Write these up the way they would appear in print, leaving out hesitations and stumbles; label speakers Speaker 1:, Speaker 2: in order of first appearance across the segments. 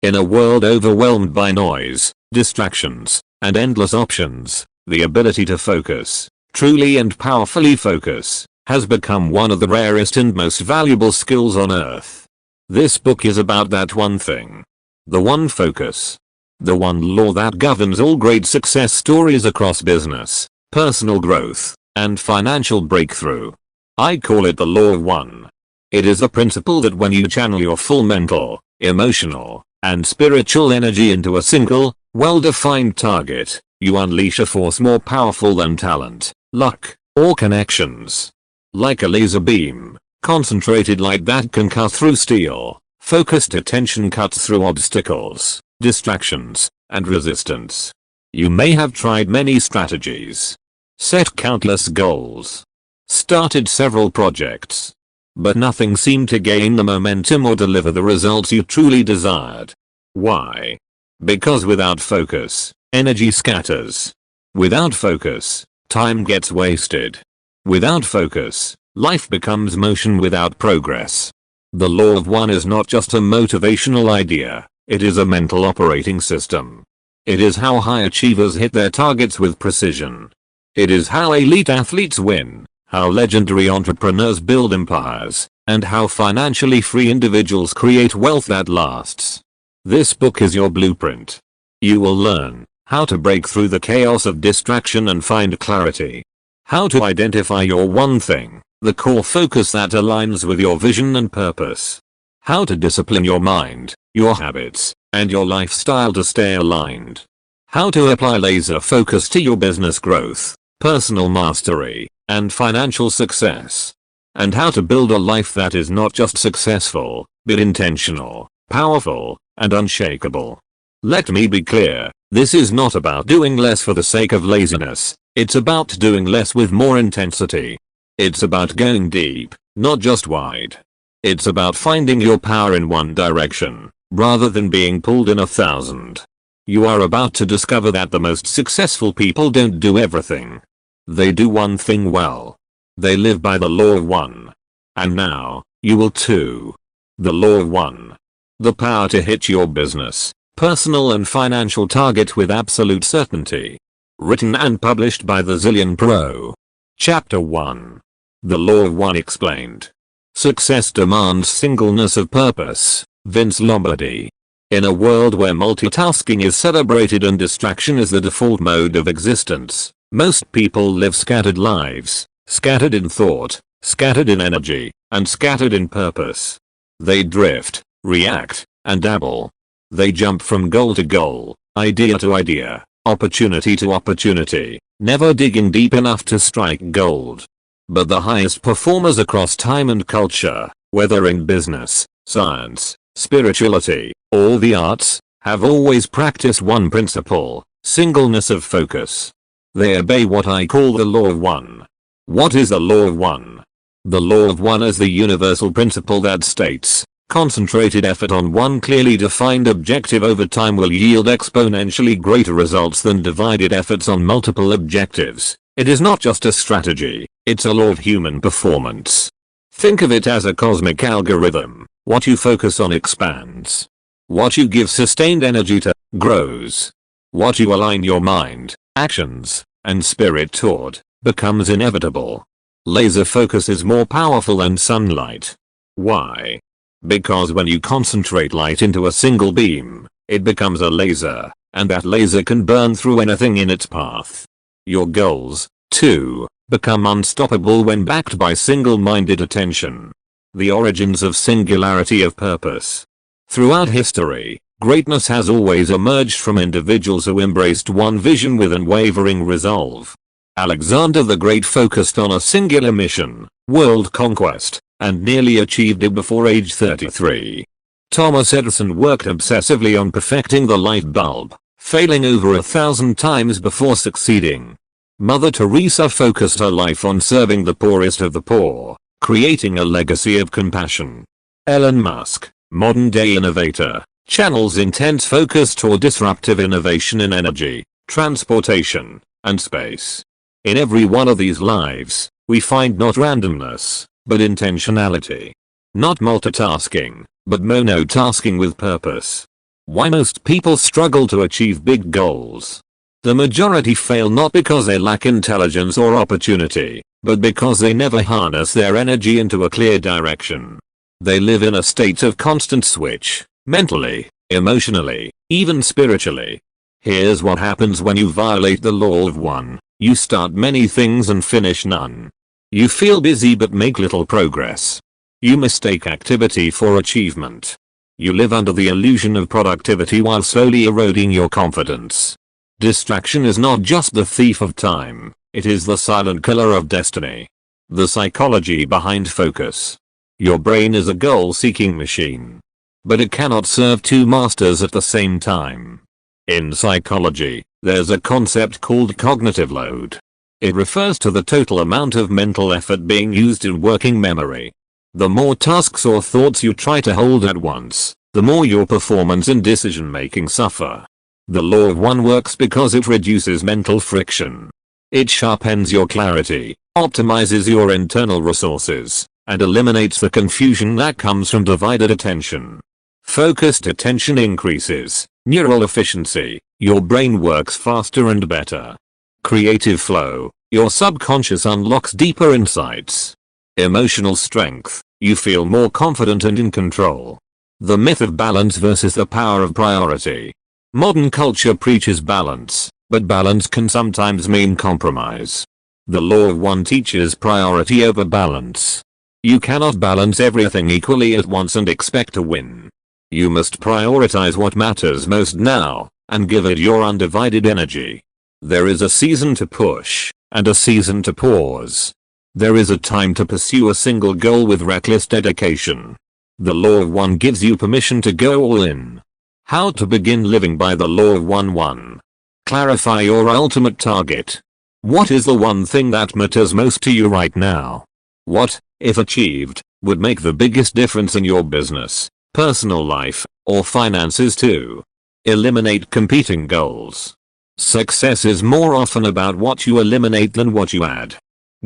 Speaker 1: In a world overwhelmed by noise, distractions, and endless options, the ability to focus, truly and powerfully focus, has become one of the rarest and most valuable skills on earth. This book is about that one thing. The one focus. The one law that governs all great success stories across business, personal growth, and financial breakthrough. I call it the law of one. It is a principle that when you channel your full mental, emotional, and spiritual energy into a single, well-defined target, you unleash a force more powerful than talent, luck, or connections. Like a laser beam, concentrated light that can cut through steel, focused attention cuts through obstacles, distractions, and resistance. You may have tried many strategies, set countless goals, started several projects, but nothing seemed to gain the momentum or deliver the results you truly desired. Why? Because without focus, energy scatters. Without focus, time gets wasted. Without focus, life becomes motion without progress. The law of one is not just a motivational idea, it is a mental operating system. It is how high achievers hit their targets with precision. It is how elite athletes win, how legendary entrepreneurs build empires, and how financially free individuals create wealth that lasts. This book is your blueprint. You will learn how to break through the chaos of distraction and find clarity. How to identify your one thing, the core focus that aligns with your vision and purpose. How to discipline your mind, your habits, and your lifestyle to stay aligned. How to apply laser focus to your business growth, personal mastery, and financial success. And how to build a life that is not just successful, but intentional, powerful, and unshakable. Let me be clear, this is not about doing less for the sake of laziness, it's about doing less with more intensity. It's about going deep, not just wide. It's about finding your power in one direction, rather than being pulled in 1,000. You are about to discover that the most successful people don't do everything. They do one thing well. They live by the law of one. And now, you will too. The law of one. The power to hit your business, personal and financial target with absolute certainty. Written and published by the Zillionpro. Chapter 1. The Law of One Explained. Success demands singleness of purpose. Vince Lombardi. In a world where multitasking is celebrated and distraction is the default mode of existence, most people live scattered lives, scattered in thought, scattered in energy, and scattered in purpose. They drift, react, and dabble. They jump from goal to goal, idea to idea, opportunity to opportunity, never digging deep enough to strike gold. But the highest performers across time and culture, whether in business, science, spirituality, or the arts, have always practiced one principle, singleness of focus. They obey what I call the law of one. What is the law of one? The law of one is the universal principle that states, concentrated effort on one clearly defined objective over time will yield exponentially greater results than divided efforts on multiple objectives. It is not just a strategy, it's a law of human performance. Think of it as a cosmic algorithm. What you focus on expands. What you give sustained energy to, grows. What you align your mind, actions, and spirit toward, becomes inevitable. Laser focus is more powerful than sunlight. Why? Because when you concentrate light into a single beam, it becomes a laser, and that laser can burn through anything in its path. Your goals, too, become unstoppable when backed by single-minded attention. The origins of singularity of purpose. Throughout history, greatness has always emerged from individuals who embraced one vision with unwavering resolve. Alexander the Great focused on a singular mission, world conquest, and nearly achieved it before age 33. Thomas Edison worked obsessively on perfecting the light bulb, failing over 1,000 times before succeeding. Mother Teresa focused her life on serving the poorest of the poor, creating a legacy of compassion. Elon Musk, modern-day innovator, channels intense focus toward disruptive innovation in energy, transportation, and space. In every one of these lives, we find not randomness, but intentionality. Not multitasking, but monotasking with purpose. Why most people struggle to achieve big goals. The majority fail not because they lack intelligence or opportunity, but because they never harness their energy into a clear direction. They live in a state of constant switch, mentally, emotionally, even spiritually. Here's what happens when you violate the law of one. You start many things and finish none. You feel busy but make little progress. You mistake activity for achievement. You live under the illusion of productivity while slowly eroding your confidence. Distraction is not just the thief of time, it is the silent killer of destiny. The psychology behind focus. Your brain is a goal-seeking machine. But it cannot serve two masters at the same time. In psychology, there's a concept called cognitive load. It refers to the total amount of mental effort being used in working memory. The more tasks or thoughts you try to hold at once, the more your performance and decision-making suffer. The law of one works because it reduces mental friction. It sharpens your clarity, optimizes your internal resources, and eliminates the confusion that comes from divided attention. Focused attention increases neural efficiency, your brain works faster and better. Creative flow, your subconscious unlocks deeper insights. Emotional strength, you feel more confident and in control. The myth of balance versus the power of priority. Modern culture preaches balance, but balance can sometimes mean compromise. The law of one teaches priority over balance. You cannot balance everything equally at once and expect to win. You must prioritize what matters most now, and give it your undivided energy. There is a season to push, and a season to pause. There is a time to pursue a single goal with reckless dedication. The law of one gives you permission to go all in. How to begin living by the law of 1-1. Clarify your ultimate target. What is the one thing that matters most to you right now? What, if achieved, would make the biggest difference in your business, personal life, or finances too? Eliminate competing goals. Success is more often about what you eliminate than what you add.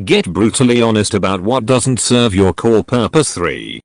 Speaker 1: Get brutally honest about what doesn't serve your core purpose. 3.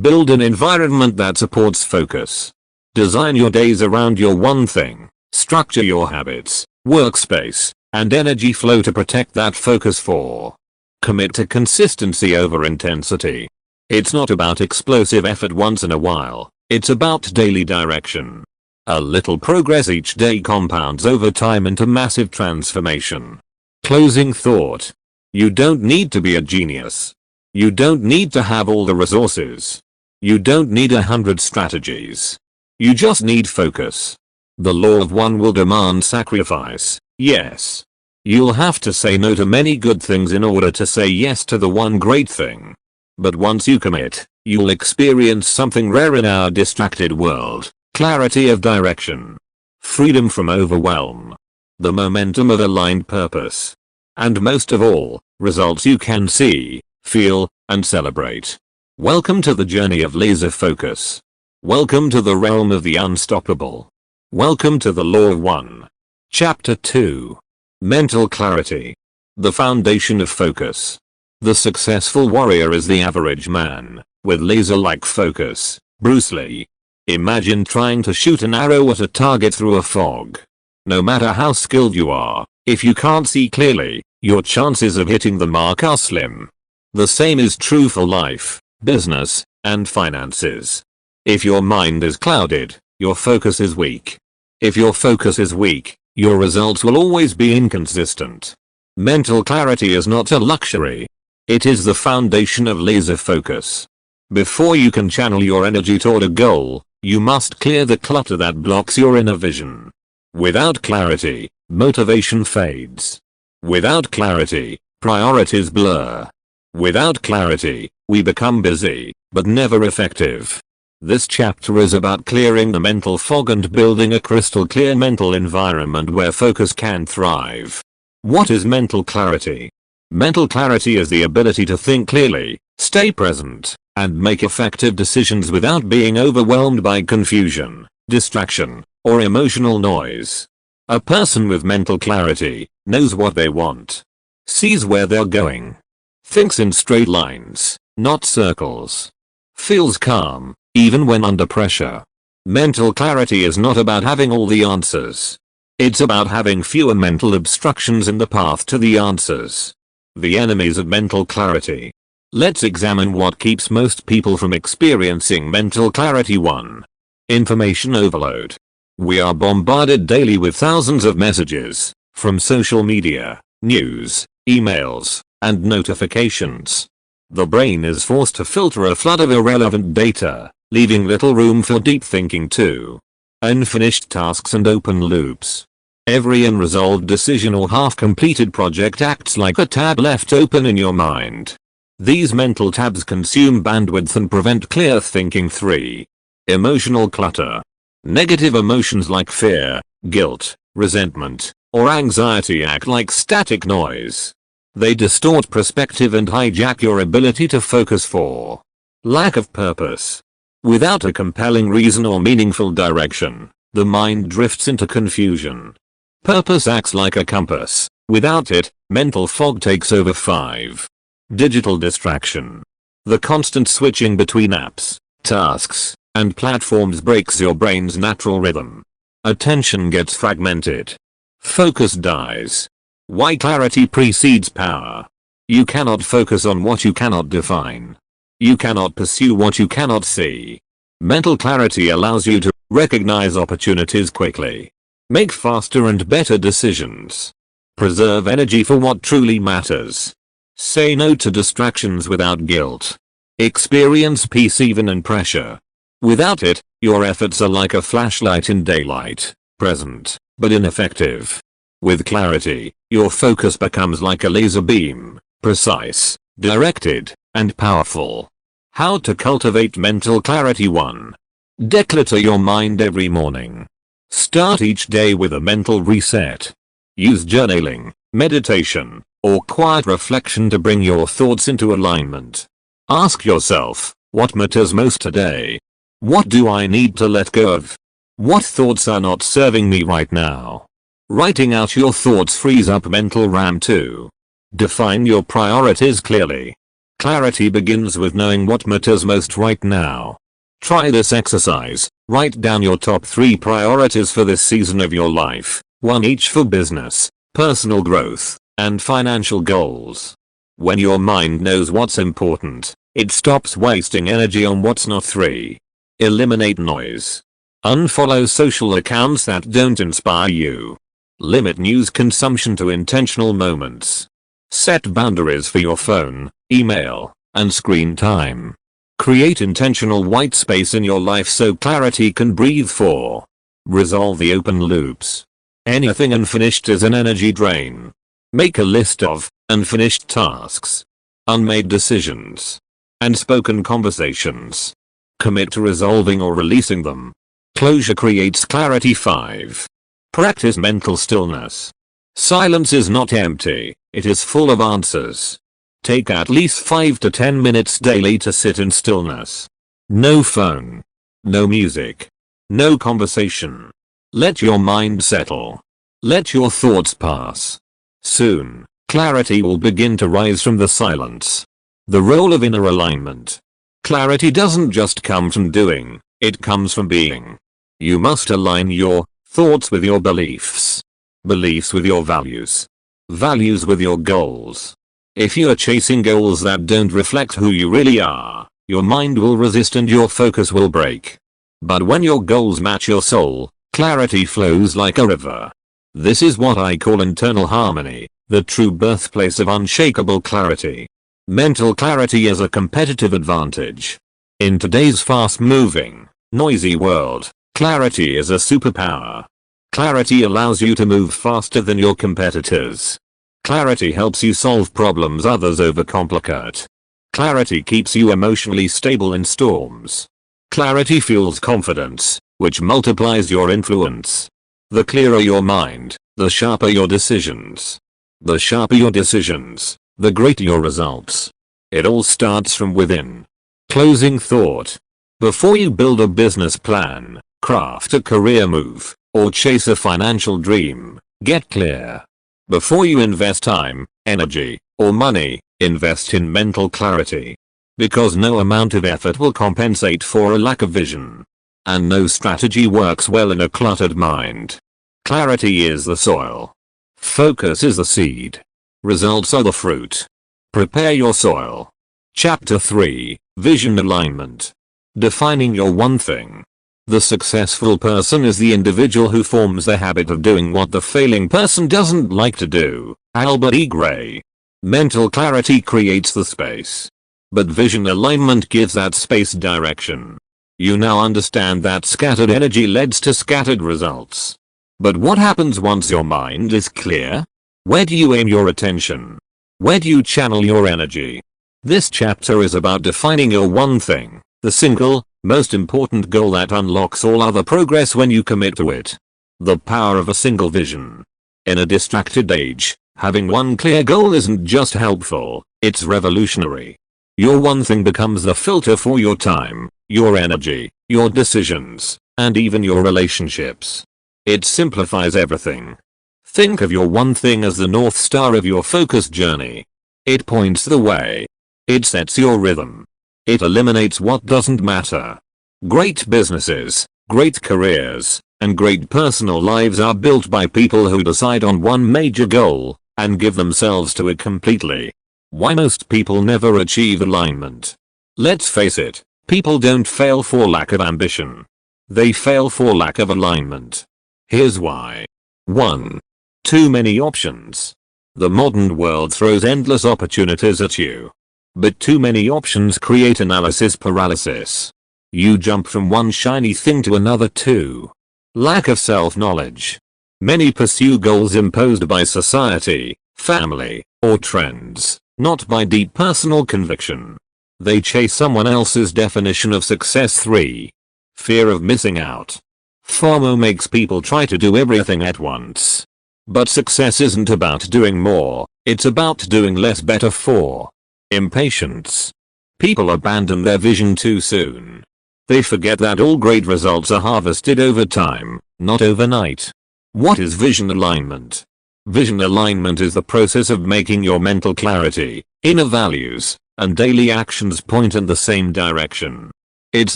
Speaker 1: Build an environment that supports focus. Design your days around your one thing. Structure your habits, workspace, and energy flow to protect that focus. 4. Commit to consistency over intensity. It's not about explosive effort once in a while, it's about daily direction. A little progress each day compounds over time into massive transformation. Closing thought. You don't need to be a genius. You don't need to have all the resources. You don't need 100 strategies. You just need focus. The law of one will demand sacrifice, yes. You'll have to say no to many good things in order to say yes to the one great thing. But once you commit, you'll experience something rare in our distracted world: clarity of direction. Freedom from overwhelm. The momentum of aligned purpose. And most of all, results you can see, feel, and celebrate. Welcome to the journey of laser focus. Welcome to the realm of the unstoppable. Welcome to the law of one. Chapter 2. Mental clarity. The foundation of focus. The successful warrior is the average man, with laser-like focus. Bruce Lee. Imagine trying to shoot an arrow at a target through a fog. No matter how skilled you are, if you can't see clearly, your chances of hitting the mark are slim. The same is true for life, business, and finances. If your mind is clouded, your focus is weak. If your focus is weak, your results will always be inconsistent. Mental clarity is not a luxury. It is the foundation of laser focus. Before you can channel your energy toward a goal, you must clear the clutter that blocks your inner vision. Without clarity, motivation fades. Without clarity, priorities blur. Without clarity, we become busy, but never effective. This chapter is about clearing the mental fog and building a crystal clear mental environment where focus can thrive. What is mental clarity? Mental clarity is the ability to think clearly, stay present, and make effective decisions without being overwhelmed by confusion, distraction, or emotional noise. A person with mental clarity knows what they want, sees where they're going, thinks in straight lines, not circles, feels calm, even when under pressure, Mental clarity is not about having all the answers. It's about having fewer mental obstructions in the path to the answers. The enemies of mental clarity. Let's examine what keeps most people from experiencing mental clarity. 1. Information overload. We are bombarded daily with thousands of messages, from social media, news, emails, and notifications. The brain is forced to filter a flood of irrelevant data, leaving little room for deep thinking. 2. Unfinished tasks and open loops. Every unresolved decision or half-completed project acts like a tab left open in your mind. These mental tabs consume bandwidth and prevent clear thinking. 3. Emotional clutter. Negative emotions like fear, guilt, resentment, or anxiety act like static noise. They distort perspective and hijack your ability to focus. 4. Lack of purpose. Without a compelling reason or meaningful direction, the mind drifts into confusion. Purpose acts like a compass. Without it, mental fog takes over. 5. Digital distraction. The constant switching between apps, tasks, and platforms breaks your brain's natural rhythm. Attention gets fragmented. Focus dies. Why clarity precedes power. You cannot focus on what you cannot define. You cannot pursue what you cannot see. Mental clarity allows you to recognize opportunities quickly. Make faster and better decisions. Preserve energy for what truly matters. Say no to distractions without guilt. Experience peace even in pressure. Without it, your efforts are like a flashlight in daylight, present, but ineffective. With clarity, your focus becomes like a laser beam, precise, directed, and powerful. How to cultivate mental clarity. 1. Declutter your mind every morning. Start each day with a mental reset. Use journaling, meditation, or quiet reflection to bring your thoughts into alignment. Ask yourself, what matters most today? What do I need to let go of? What thoughts are not serving me right now? Writing out your thoughts frees up mental RAM. 2. Define your priorities clearly. Clarity begins with knowing what matters most right now. Try this exercise. Write down your top 3 priorities for this season of your life, one each for business, personal growth, and financial goals. When your mind knows what's important, it stops wasting energy on what's not. 3. Eliminate noise. Unfollow social accounts that don't inspire you. Limit news consumption to intentional moments. Set boundaries for your phone, email, and screen time. Create intentional white space in your life so clarity can breathe. 4. Resolve the open loops. Anything unfinished is an energy drain. Make a list of unfinished tasks, unmade decisions, and spoken conversations. Commit to resolving or releasing them. Closure creates clarity. 5. Practice mental stillness. Silence is not empty, it is full of answers. Take at least 5 to 10 minutes daily to sit in stillness. No phone. No music. No conversation. Let your mind settle. Let your thoughts pass. Soon, clarity will begin to rise from the silence. The role of inner alignment. Clarity doesn't just come from doing, it comes from being. You must align your thoughts with your beliefs. Beliefs with your values. Values with your goals. If you are chasing goals that don't reflect who you really are, your mind will resist and your focus will break. But when your goals match your soul, clarity flows like a river. This is what I call internal harmony, the true birthplace of unshakable clarity. Mental clarity is a competitive advantage. In today's fast-moving, noisy world, clarity is a superpower. Clarity allows you to move faster than your competitors. Clarity helps you solve problems others overcomplicate. Clarity keeps you emotionally stable in storms. Clarity fuels confidence, which multiplies your influence. The clearer your mind, the sharper your decisions. The sharper your decisions, the greater your results. It all starts from within. Closing thought. Before you build a business plan, craft a career move, or chase a financial dream, get clear. Before you invest time, energy, or money, invest in mental clarity. Because no amount of effort will compensate for a lack of vision. And no strategy works well in a cluttered mind. Clarity is the soil. Focus is the seed. Results are the fruit. Prepare your soil. Chapter 3, Vision Alignment. Defining your one thing. The successful person is the individual who forms the habit of doing what the failing person doesn't like to do. Albert E. Gray. Mental clarity creates the space. But vision alignment gives that space direction. You now understand that scattered energy leads to scattered results. But what happens once your mind is clear? Where do you aim your attention? Where do you channel your energy? This chapter is about defining your one thing, the single, most important goal that unlocks all other progress when you commit to it. The power of a single vision. In a distracted age, having one clear goal isn't just helpful, it's revolutionary. Your one thing becomes the filter for your time, your energy, your decisions, and even your relationships. It simplifies everything. Think of your one thing as the North Star of your focus journey. It points the way. It sets your rhythm. It eliminates what doesn't matter. Great businesses, great careers, and great personal lives are built by people who decide on one major goal, and give themselves to it completely. Why most people never achieve alignment? Let's face it, people don't fail for lack of ambition. They fail for lack of alignment. Here's why. 1. Too many options. The modern world throws endless opportunities at you. But too many options create analysis paralysis. You jump from one shiny thing to another too. Lack of self-knowledge. Many pursue goals imposed by society, family, or trends, not by deep personal conviction. They chase someone else's definition of success. 3. Fear of missing out. FOMO makes people try to do everything at once. But success isn't about doing more, it's about doing less better. 4. Impatience. People abandon their vision too soon. They forget that all great results are harvested over time, not overnight. What is vision alignment? Vision alignment is the process of making your mental clarity, inner values, and daily actions point in the same direction. It's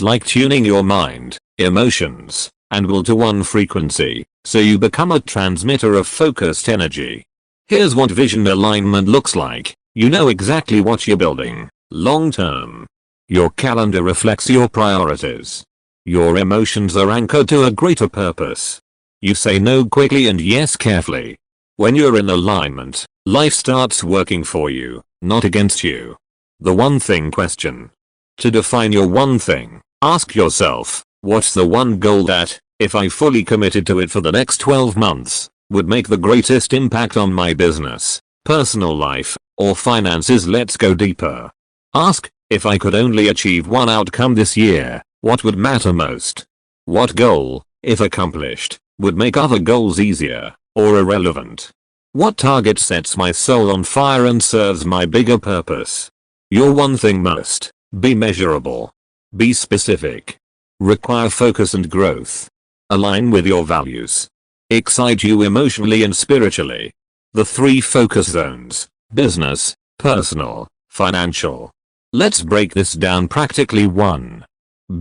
Speaker 1: like tuning your mind, emotions, and will to one frequency, so you become a transmitter of focused energy. Here's what vision alignment looks like. You know exactly what you're building, long term. Your calendar reflects your priorities. Your emotions are anchored to a greater purpose. You say no quickly and yes carefully. When you're in alignment, life starts working for you, not against you. The one thing question. To define your one thing, ask yourself, what's the one goal that, if I fully committed to it for the next 12 months, would make the greatest impact on my business, personal life, or finances? Let's go deeper. Ask, if I could only achieve one outcome this year, what would matter most? What goal, if accomplished, would make other goals easier, or irrelevant? What target sets my soul on fire and serves my bigger purpose? Your one thing must be measurable, be specific, require focus and growth, align with your values, excite you emotionally and spiritually. The 3 focus zones: business, personal, financial. Let's break this down practically. 1.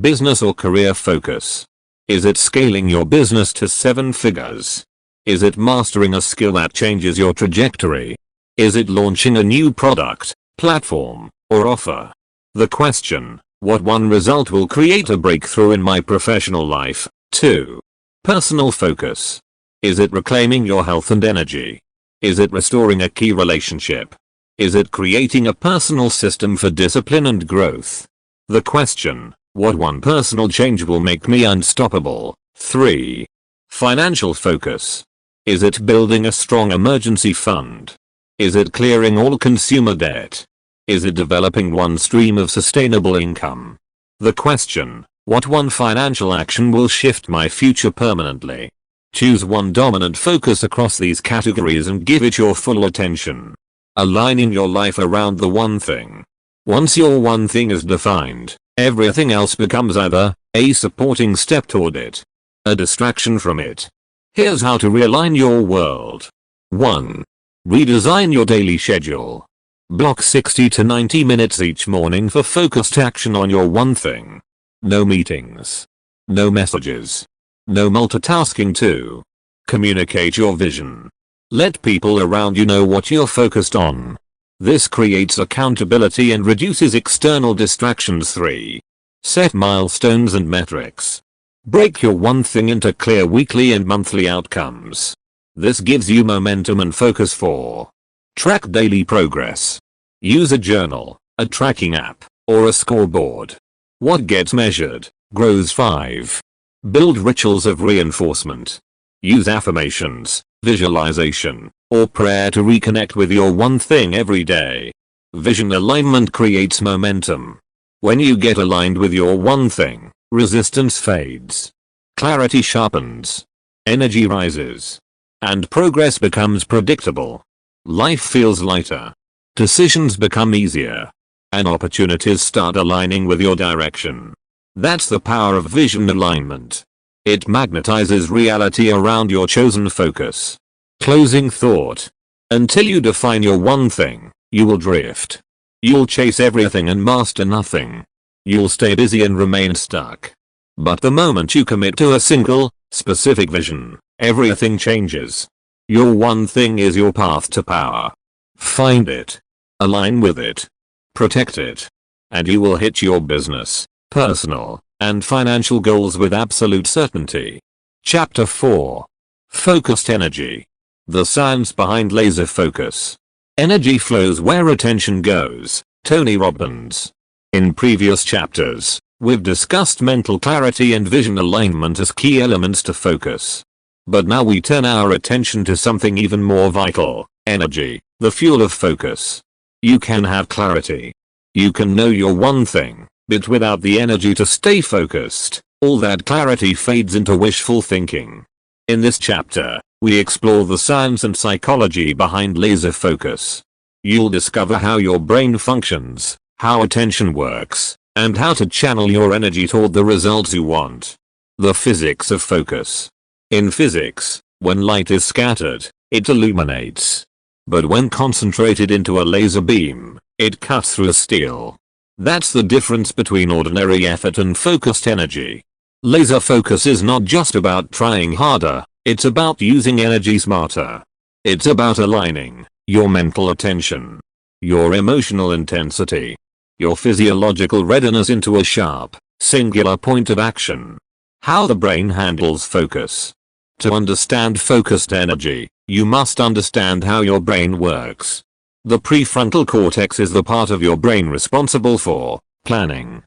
Speaker 1: Business or career focus. Is it scaling your business to 7 figures? Is it mastering a skill that changes your trajectory? Is it launching a new product, platform, or offer? The question, what one result will create a breakthrough in my professional life? 2. Personal focus. Is it reclaiming your health and energy? Is it restoring a key relationship? Is it creating a personal system for discipline and growth? The question, what one personal change will make me unstoppable? 3. Financial focus. Is it building a strong emergency fund? Is it clearing all consumer debt? Is it developing one stream of sustainable income? The question, what one financial action will shift my future permanently? Choose one dominant focus across these categories and give it your full attention. Aligning your life around the one thing. Once your one thing is defined, everything else becomes either a supporting step toward it, a distraction from it. Here's how to realign your world. 1. Redesign your daily schedule. Block 60 to 90 minutes each morning for focused action on your one thing. No meetings. No messages. No multitasking to communicate your vision. Let people around you know what you're focused on. This creates accountability and reduces external distractions. 3. Set milestones and metrics. Break your one thing into clear weekly and monthly outcomes. This gives you momentum and focus. 4. Track daily progress. Use a journal, a tracking app, or a scoreboard. What gets measured grows. 5. Build rituals of reinforcement. Use affirmations, visualization, or prayer to reconnect with your one thing every day. Vision alignment creates momentum. When you get aligned with your one thing, resistance fades. Clarity sharpens. Energy rises. And progress becomes predictable. Life feels lighter. Decisions become easier. And opportunities start aligning with your direction. That's the power of vision alignment. It magnetizes reality around your chosen focus. Closing thought. Until you define your one thing, you will drift. You'll chase everything and master nothing. You'll stay busy and remain stuck. But the moment you commit to a single, specific vision, everything changes. Your one thing is your path to power. Find it. Align with it. Protect it. And you will hit your business, personal, and financial goals with absolute certainty. Chapter 4. Focused energy. The science behind laser focus. Energy flows where attention goes. Tony Robbins. In previous chapters, we've discussed mental clarity and vision alignment as key elements to focus. But now we turn our attention to something even more vital: energy, the fuel of focus. You can have clarity. You can know your one thing, but without the energy to stay focused, all that clarity fades into wishful thinking. In this chapter, we explore the science and psychology behind laser focus. You'll discover how your brain functions, how attention works, and how to channel your energy toward the results you want. The physics of focus. In physics, when light is scattered, it illuminates. But when concentrated into a laser beam, it cuts through steel. That's the difference between ordinary effort and focused energy. Laser focus is not just about trying harder, it's about using energy smarter. It's about aligning your mental attention, your emotional intensity, your physiological readiness into a sharp, singular point of action. How the brain handles focus. To understand focused energy, you must understand how your brain works. The prefrontal cortex is the part of your brain responsible for planning,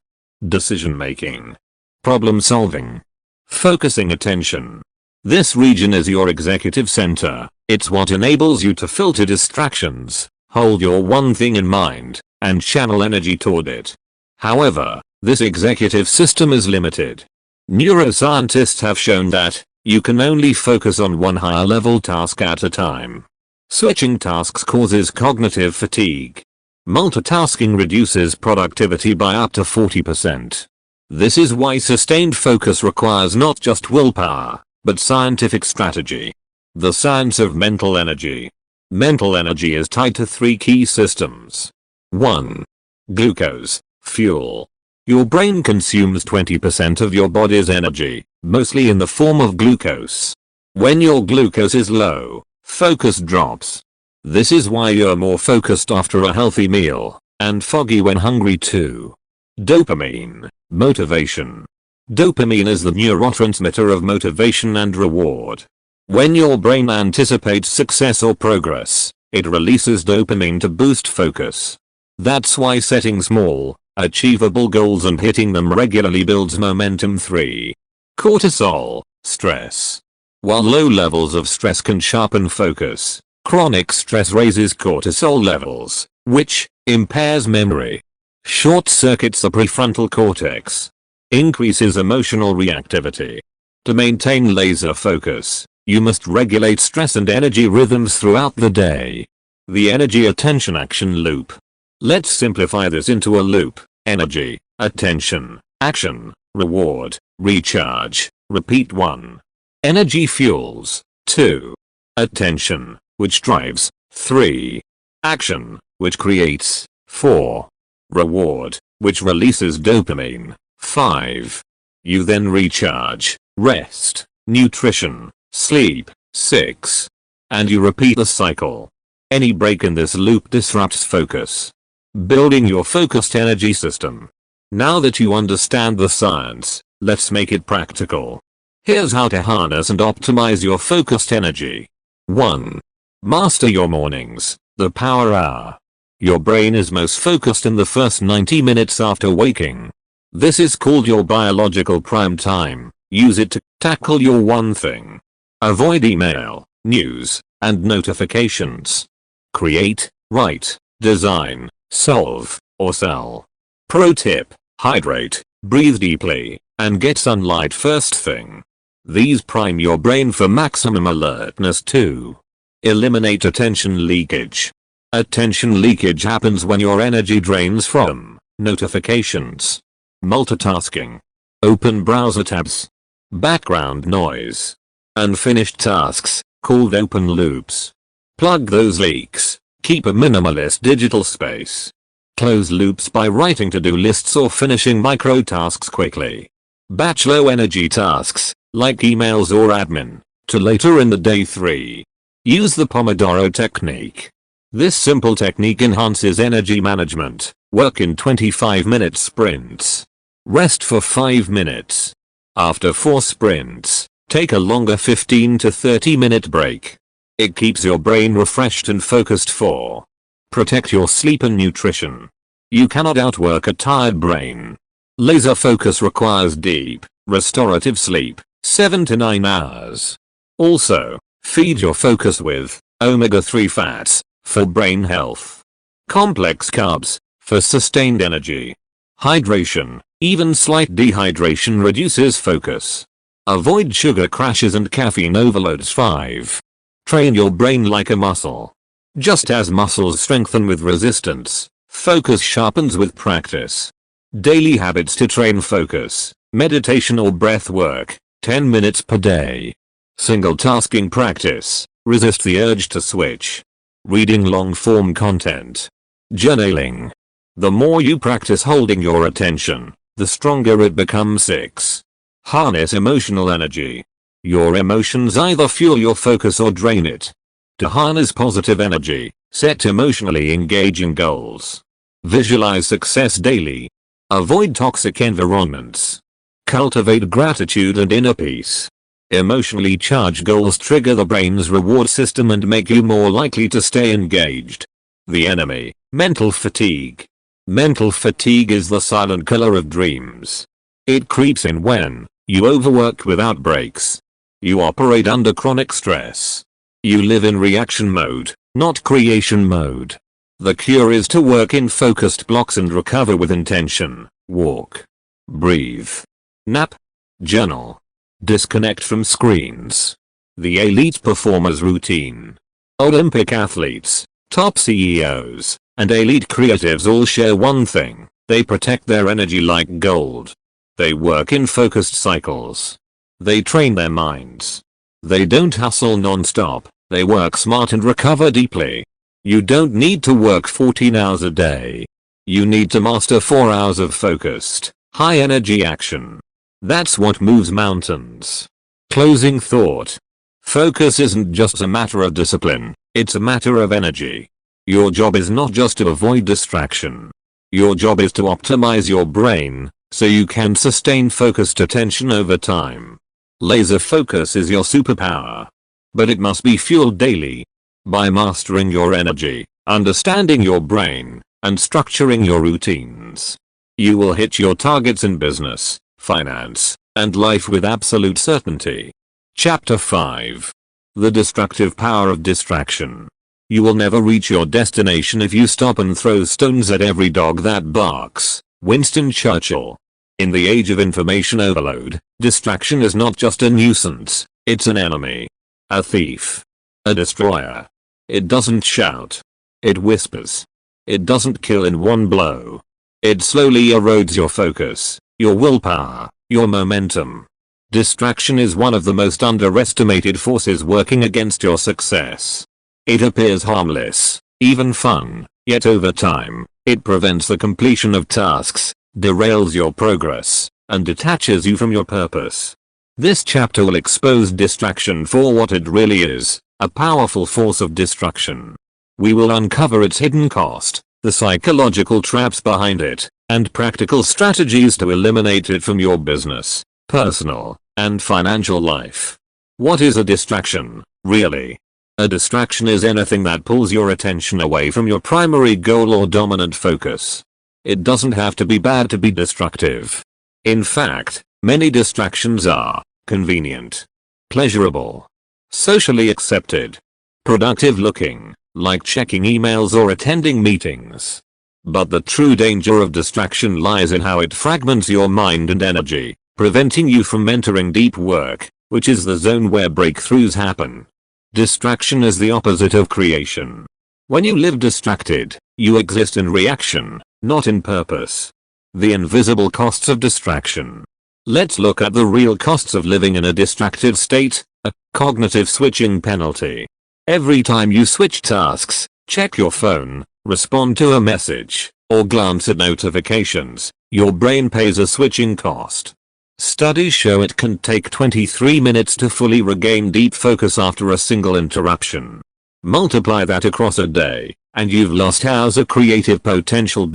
Speaker 1: decision-making, problem-solving, focusing attention. This region is your executive center. It's what enables you to filter distractions, hold your one thing in mind, and channel energy toward it. However, this executive system is limited. Neuroscientists have shown that you can only focus on one higher-level task at a time. Switching tasks causes cognitive fatigue. Multitasking reduces productivity by up to 40%. This is why sustained focus requires not just willpower, but scientific strategy. The science of mental energy. Mental energy is tied to 3 key systems. 1. Glucose, fuel. Your brain consumes 20% of your body's energy, mostly in the form of glucose. When your glucose is low, focus drops. This is why you're more focused after a healthy meal, and foggy when hungry too. Dopamine, motivation. Dopamine is the neurotransmitter of motivation and reward. When your brain anticipates success or progress, it releases dopamine to boost focus. That's why setting small, achievable goals and hitting them regularly builds momentum. 3. Cortisol, stress. While low levels of stress can sharpen focus, chronic stress raises cortisol levels, which impairs memory, short-circuits the prefrontal cortex, increases emotional reactivity. To maintain laser focus, you must regulate stress and energy rhythms throughout the day. The energy attention action loop. Let's simplify this into a loop. Energy, attention, action, reward, recharge, repeat. 1. Energy fuels. 2. Attention, which drives. 3. Action, which creates. 4. Reward, which releases dopamine. 5. You then recharge, rest, nutrition, sleep, 6. And you repeat the cycle. Any break in this loop disrupts focus. Building your focused energy system. Now that you understand the science, let's make it practical. Here's how to harness and optimize your focused energy. 1. Master your mornings, the power hour. Your brain is most focused in the first 90 minutes after waking. This is called your biological prime time. Use it to tackle your one thing. Avoid email, news, and notifications. Create, write, design, solve, or sell. Pro tip: hydrate, breathe deeply, and get sunlight first thing. These prime your brain for maximum alertness. 2. Eliminate attention leakage. Attention leakage happens when your energy drains from notifications, multitasking, open browser tabs, background noise, unfinished tasks, called open loops. Plug those leaks. Keep a minimalist digital space. Close loops by writing to-do lists or finishing micro tasks quickly. Batch low energy tasks, like emails or admin, to later in the day. 3. Use the Pomodoro technique. This simple technique enhances energy management. Work in 25-minute sprints. Rest for 5 minutes. After 4 sprints, take a longer 15 to 30-minute break. It keeps your brain refreshed and focused. 4. Protect your sleep and nutrition. You cannot outwork a tired brain. Laser focus requires deep, restorative sleep, 7 to 9 hours. Also, feed your focus with omega-3 fats, for brain health. Complex carbs, for sustained energy. Hydration, even slight dehydration reduces focus. Avoid sugar crashes and caffeine overloads. 5. Train your brain like a muscle. Just as muscles strengthen with resistance, focus sharpens with practice. Daily habits to train focus: meditation or breath work, 10 minutes per day. Single tasking practice: resist the urge to switch. Reading long-form content. Journaling. The more you practice holding your attention, the stronger it becomes. 6. Harness emotional energy. Your emotions either fuel your focus or drain it. To harness positive energy, set emotionally engaging goals. Visualize success daily. Avoid toxic environments. Cultivate gratitude and inner peace. Emotionally charged goals trigger the brain's reward system and make you more likely to stay engaged. The enemy: mental fatigue. Mental fatigue is the silent killer of dreams. It creeps in when you overwork without breaks. You operate under chronic stress. You live in reaction mode, not creation mode. The cure is to work in focused blocks and recover with intention. Walk. Breathe. Nap. Journal. Disconnect from screens. The elite performers routine. Olympic athletes, top CEOs, and elite creatives all share one thing: they protect their energy like gold. They work in focused cycles. They train their minds. They don't hustle non-stop, they work smart and recover deeply. You don't need to work 14 hours a day. You need to master 4 hours of focused, high-energy action. That's what moves mountains. Closing thought. Focus isn't just a matter of discipline, it's a matter of energy. Your job is not just to avoid distraction. Your job is to optimize your brain, so you can sustain focused attention over time. Laser focus is your superpower. But it must be fueled daily. By mastering your energy, understanding your brain, and structuring your routines, you will hit your targets in business, finance, and life with absolute certainty. Chapter 5. The destructive power of distraction. You will never reach your destination if you stop and throw stones at every dog that barks. Winston Churchill. In the age of information overload, distraction is not just a nuisance, it's an enemy. A thief. A destroyer. It doesn't shout. It whispers. It doesn't kill in one blow. It slowly erodes your focus, your willpower, your momentum. Distraction is one of the most underestimated forces working against your success. It appears harmless, even fun, yet over time, it prevents the completion of tasks, derails your progress, and detaches you from your purpose. This chapter will expose distraction for what it really is, a powerful force of destruction. We will uncover its hidden cost, the psychological traps behind it, and practical strategies to eliminate it from your business, personal, and financial life. What is a distraction, really? A distraction is anything that pulls your attention away from your primary goal or dominant focus. It doesn't have to be bad to be destructive. In fact, many distractions are convenient, pleasurable, socially accepted, productive looking, like checking emails or attending meetings. But the true danger of distraction lies in how it fragments your mind and energy, preventing you from entering deep work, which is the zone where breakthroughs happen. Distraction is the opposite of creation. When you live distracted, you exist in reaction, not in purpose. The invisible costs of distraction. Let's look at the real costs of living in a distracted state, a cognitive switching penalty. Every time you switch tasks, check your phone, respond to a message, or glance at notifications, your brain pays a switching cost. Studies show it can take 23 minutes to fully regain deep focus after a single interruption. Multiply that across a day, and you've lost hours of creative potential.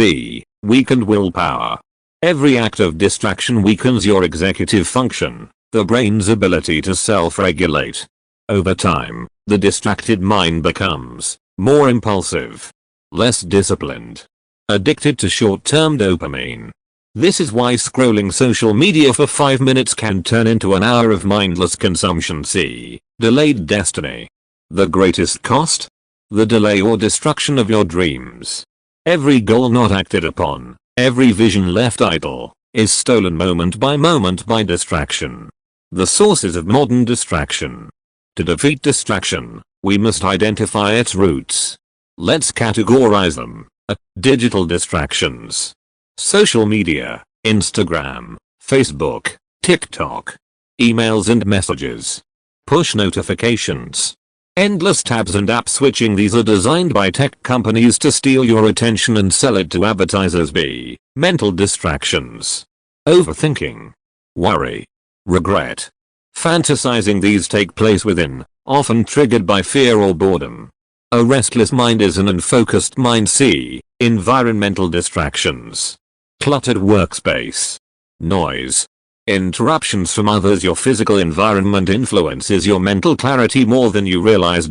Speaker 1: Weakened willpower. Every act of distraction weakens your executive function, the brain's ability to self-regulate. Over time, the distracted mind becomes more impulsive, less disciplined, addicted to short-term dopamine. This is why scrolling social media for 5 minutes can turn into an hour of mindless consumption. See, delayed destiny. The greatest cost? The delay or destruction of your dreams. Every goal not acted upon, every vision left idle, is stolen moment by distraction. The sources of modern distraction. To defeat distraction, we must identify its roots. Let's categorize them. Digital distractions. Social media, Instagram, Facebook, TikTok. Emails and messages. Push notifications. Endless tabs and app switching. These are designed by tech companies to steal your attention and sell it to advertisers. Mental distractions. Overthinking. Worry. Regret. Fantasizing. These take place within, often triggered by fear or boredom. A restless mind is an unfocused mind. See, environmental distractions. Cluttered workspace. Noise. Interruptions from others. Your physical environment influences your mental clarity more than you realize.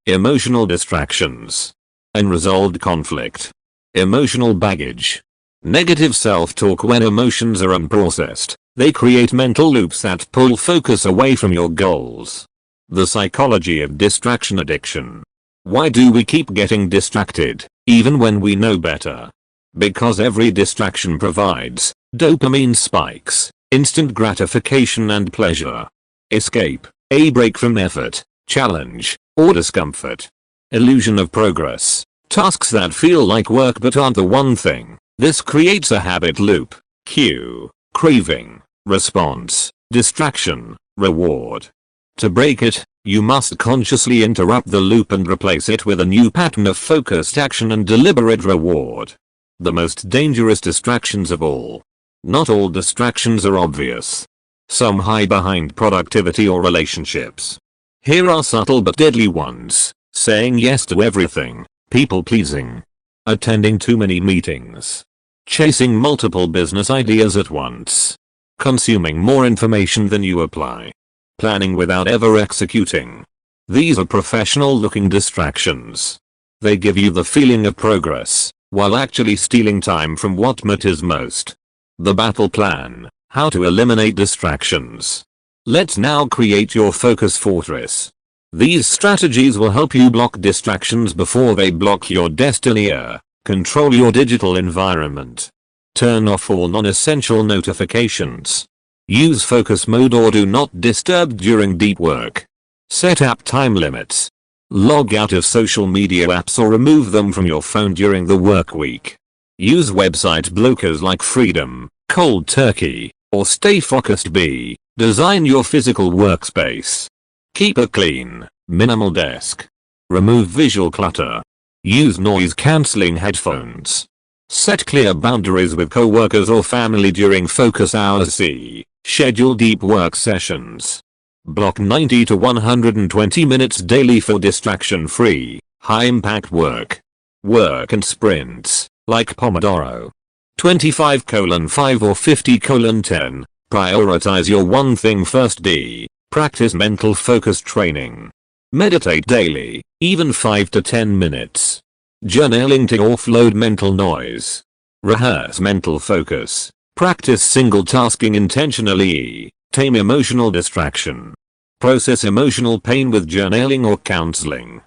Speaker 1: Emotional distractions. Unresolved conflict. Emotional baggage. Negative self-talk. When emotions are unprocessed, they create mental loops that pull focus away from your goals. The psychology of distraction addiction. Why do we keep getting distracted, even when we know better? Because every distraction provides dopamine spikes, instant gratification and pleasure. Escape, a break from effort, challenge, or discomfort. Illusion of progress, tasks that feel like work but aren't the one thing. This creates a habit loop. Cue, craving, response, distraction, reward. To break it, you must consciously interrupt the loop and replace it with a new pattern of focused action and deliberate reward. The most dangerous distractions of all. Not all distractions are obvious. Some hide behind productivity or relationships. Here are subtle but deadly ones. Saying yes to everything, people pleasing. Attending too many meetings. Chasing multiple business ideas at once. Consuming more information than you apply. Planning without ever executing. These are professional-looking distractions. They give you the feeling of progress, while actually stealing time from what matters most. The battle plan, how to eliminate distractions. Let's now create your focus fortress. These strategies will help you block distractions before they block your destiny. Control your digital environment. Turn off all non-essential notifications. Use focus mode or do not disturb during deep work. Set app time limits. Log out of social media apps or remove them from your phone during the work week. Use website blockers like Freedom, Cold Turkey, or Stay Focused. Design your physical workspace. Keep a clean, minimal desk. Remove visual clutter. Use noise cancelling headphones. Set clear boundaries with co-workers or family during focus hours. C. Schedule deep work sessions. Block 90 to 120 minutes daily for distraction-free, high-impact work. Work in sprints, like Pomodoro. 25:5 or 50:10. Prioritize your one thing first. D. Practice mental focus training. Meditate daily, even 5 to 10 minutes. Journaling to offload mental noise. Rehearse mental focus. Practice single tasking intentionally. Tame emotional distraction. Process emotional pain with journaling or counseling.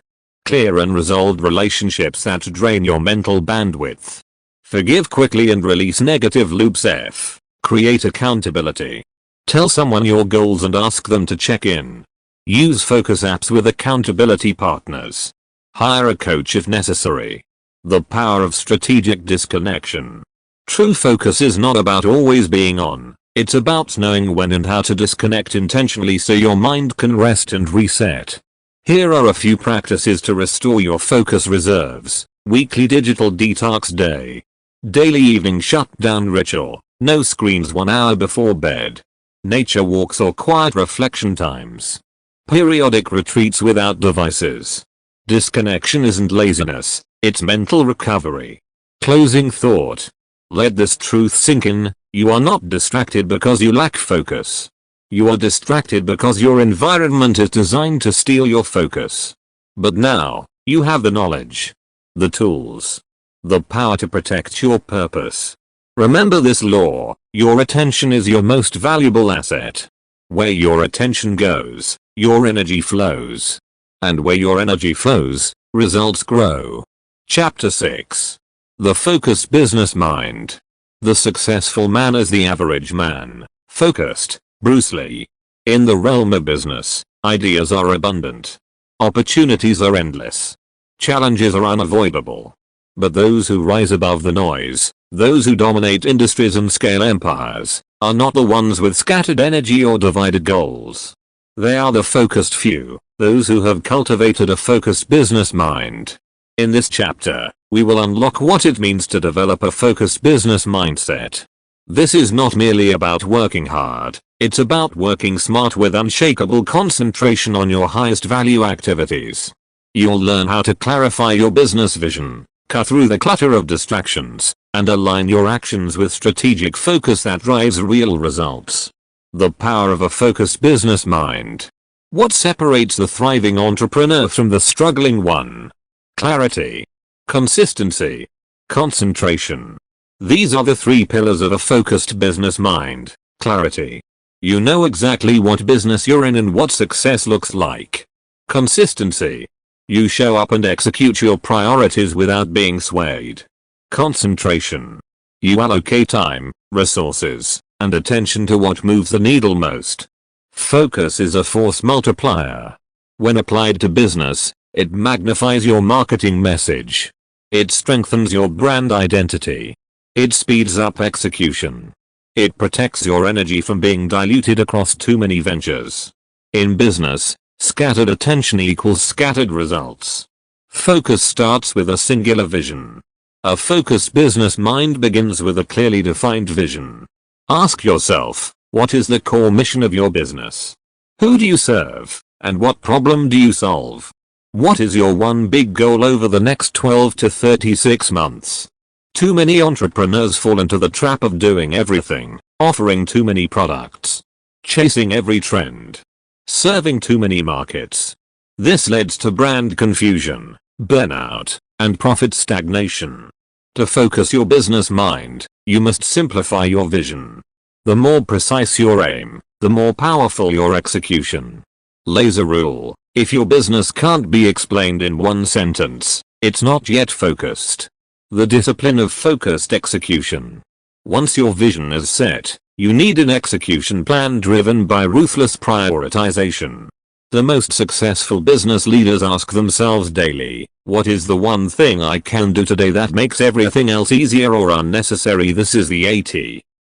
Speaker 1: Clear unresolved relationships that drain your mental bandwidth. Forgive quickly and release negative loops. F. Create accountability. Tell someone your goals and ask them to check in. Use focus apps with accountability partners. Hire a coach if necessary. The power of strategic disconnection. True focus is not about always being on, it's about knowing when and how to disconnect intentionally so your mind can rest and reset. Here are a few practices to restore your focus reserves. Weekly digital detox day. Daily evening shutdown ritual. No screens 1 hour before bed. Nature walks or quiet reflection times. Periodic retreats without devices. Disconnection isn't laziness, it's mental recovery. Closing thought. Let this truth sink in, you are not distracted because you lack focus. You are distracted because your environment is designed to steal your focus. But now, you have the knowledge, the tools, the power to protect your purpose. Remember this law, your attention is your most valuable asset. Where your attention goes, your energy flows. And where your energy flows, results grow. Chapter 6. The Focused Business Mind. The successful man is the average man. Focused. Bruce Lee. In the realm of business, ideas are abundant. Opportunities are endless. Challenges are unavoidable. But those who rise above the noise, those who dominate industries and scale empires, are not the ones with scattered energy or divided goals. They are the focused few, those who have cultivated a focused business mind. In this chapter, we will unlock what it means to develop a focused business mindset. This is not merely about working hard, it's about working smart with unshakable concentration on your highest value activities. You'll learn how to clarify your business vision, cut through the clutter of distractions, and align your actions with strategic focus that drives real results. The power of a focused business mind. What separates the thriving entrepreneur from the struggling one? Clarity. Consistency. Concentration. These are the 3 pillars of a focused business mind. Clarity. You know exactly what business you're in and what success looks like. Consistency. You show up and execute your priorities without being swayed. Concentration. You allocate time, resources, and attention to what moves the needle most. Focus is a force multiplier. When applied to business, it magnifies your marketing message. It strengthens your brand identity. It speeds up execution. It protects your energy from being diluted across too many ventures. In business, scattered attention equals scattered results. Focus starts with a singular vision. A focused business mind begins with a clearly defined vision. Ask yourself, what is the core mission of your business? Who do you serve, and what problem do you solve? What is your one big goal over the next 12 to 36 months? Too many entrepreneurs fall into the trap of doing everything, offering too many products, chasing every trend, serving too many markets. This leads to brand confusion, burnout, and profit stagnation. To focus your business mind, you must simplify your vision. The more precise your aim, the more powerful your execution. Laser rule: if your business can't be explained in one sentence, it's not yet focused. The discipline of focused execution. Once your vision is set, you need an execution plan driven by ruthless prioritization. The most successful business leaders ask themselves daily, what is the one thing I can do today that makes everything else easier or unnecessary? This is the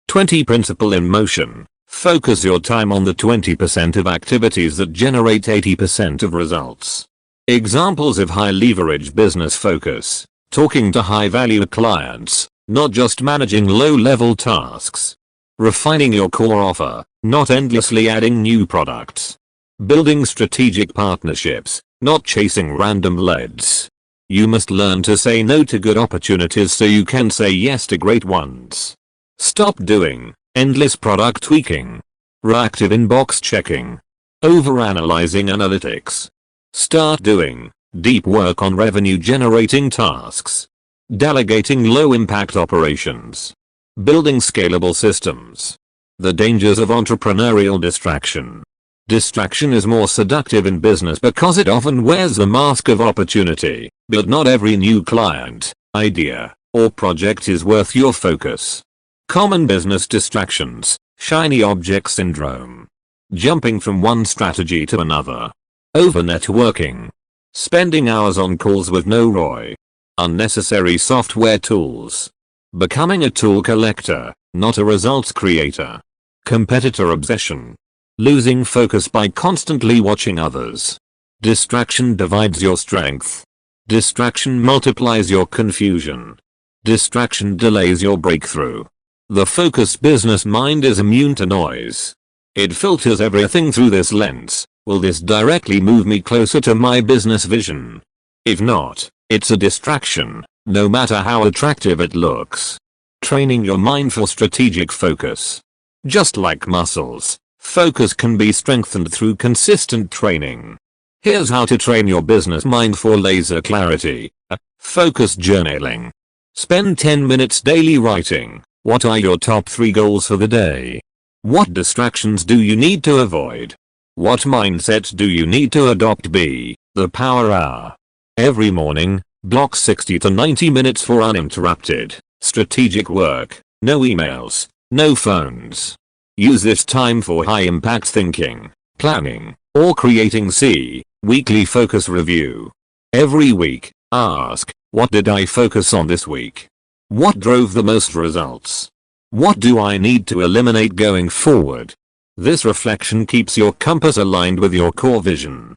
Speaker 1: 80-20 principle in motion. Focus your time on the 20% of activities that generate 80% of results. Examples of high leverage business focus: talking to high value clients, not just managing low-level tasks. Refining your core offer, not endlessly adding new products. Building strategic partnerships, not chasing random leads. You must learn to say no to good opportunities so you can say yes to great ones. Stop doing endless product tweaking, reactive inbox checking, overanalyzing analytics. Start doing deep work on revenue generating tasks. Delegating low impact operations. Building scalable systems. The dangers of entrepreneurial distraction. Distraction is more seductive in business because it often wears the mask of opportunity, but not every new client, idea, or project is worth your focus. Common business distractions, shiny object syndrome. Jumping from one strategy to another. Over-networking. Spending hours on calls with no ROI. Unnecessary software tools. Becoming a tool collector, not a results creator. Competitor obsession. Losing focus by constantly watching others. Distraction divides your strength. Distraction multiplies your confusion. Distraction delays your breakthrough. The focused business mind is immune to noise. It filters everything through this lens. Will this directly move me closer to my business vision? If not, it's a distraction, no matter how attractive it looks. Training your mind for strategic focus. Just like muscles, focus can be strengthened through consistent training. Here's how to train your business mind for laser clarity. Focus journaling. Spend 10 minutes daily writing. What are your top 3 goals for the day? What distractions do you need to avoid? What mindset do you need to adopt? The Power Hour. Every morning, block 60 to 90 minutes for uninterrupted, strategic work. No emails, no phones. Use this time for high-impact thinking, planning, or creating. Weekly focus review. Every week, ask, what did I focus on this week? What drove the most results? What do I need to eliminate going forward? This reflection keeps your compass aligned with your core vision.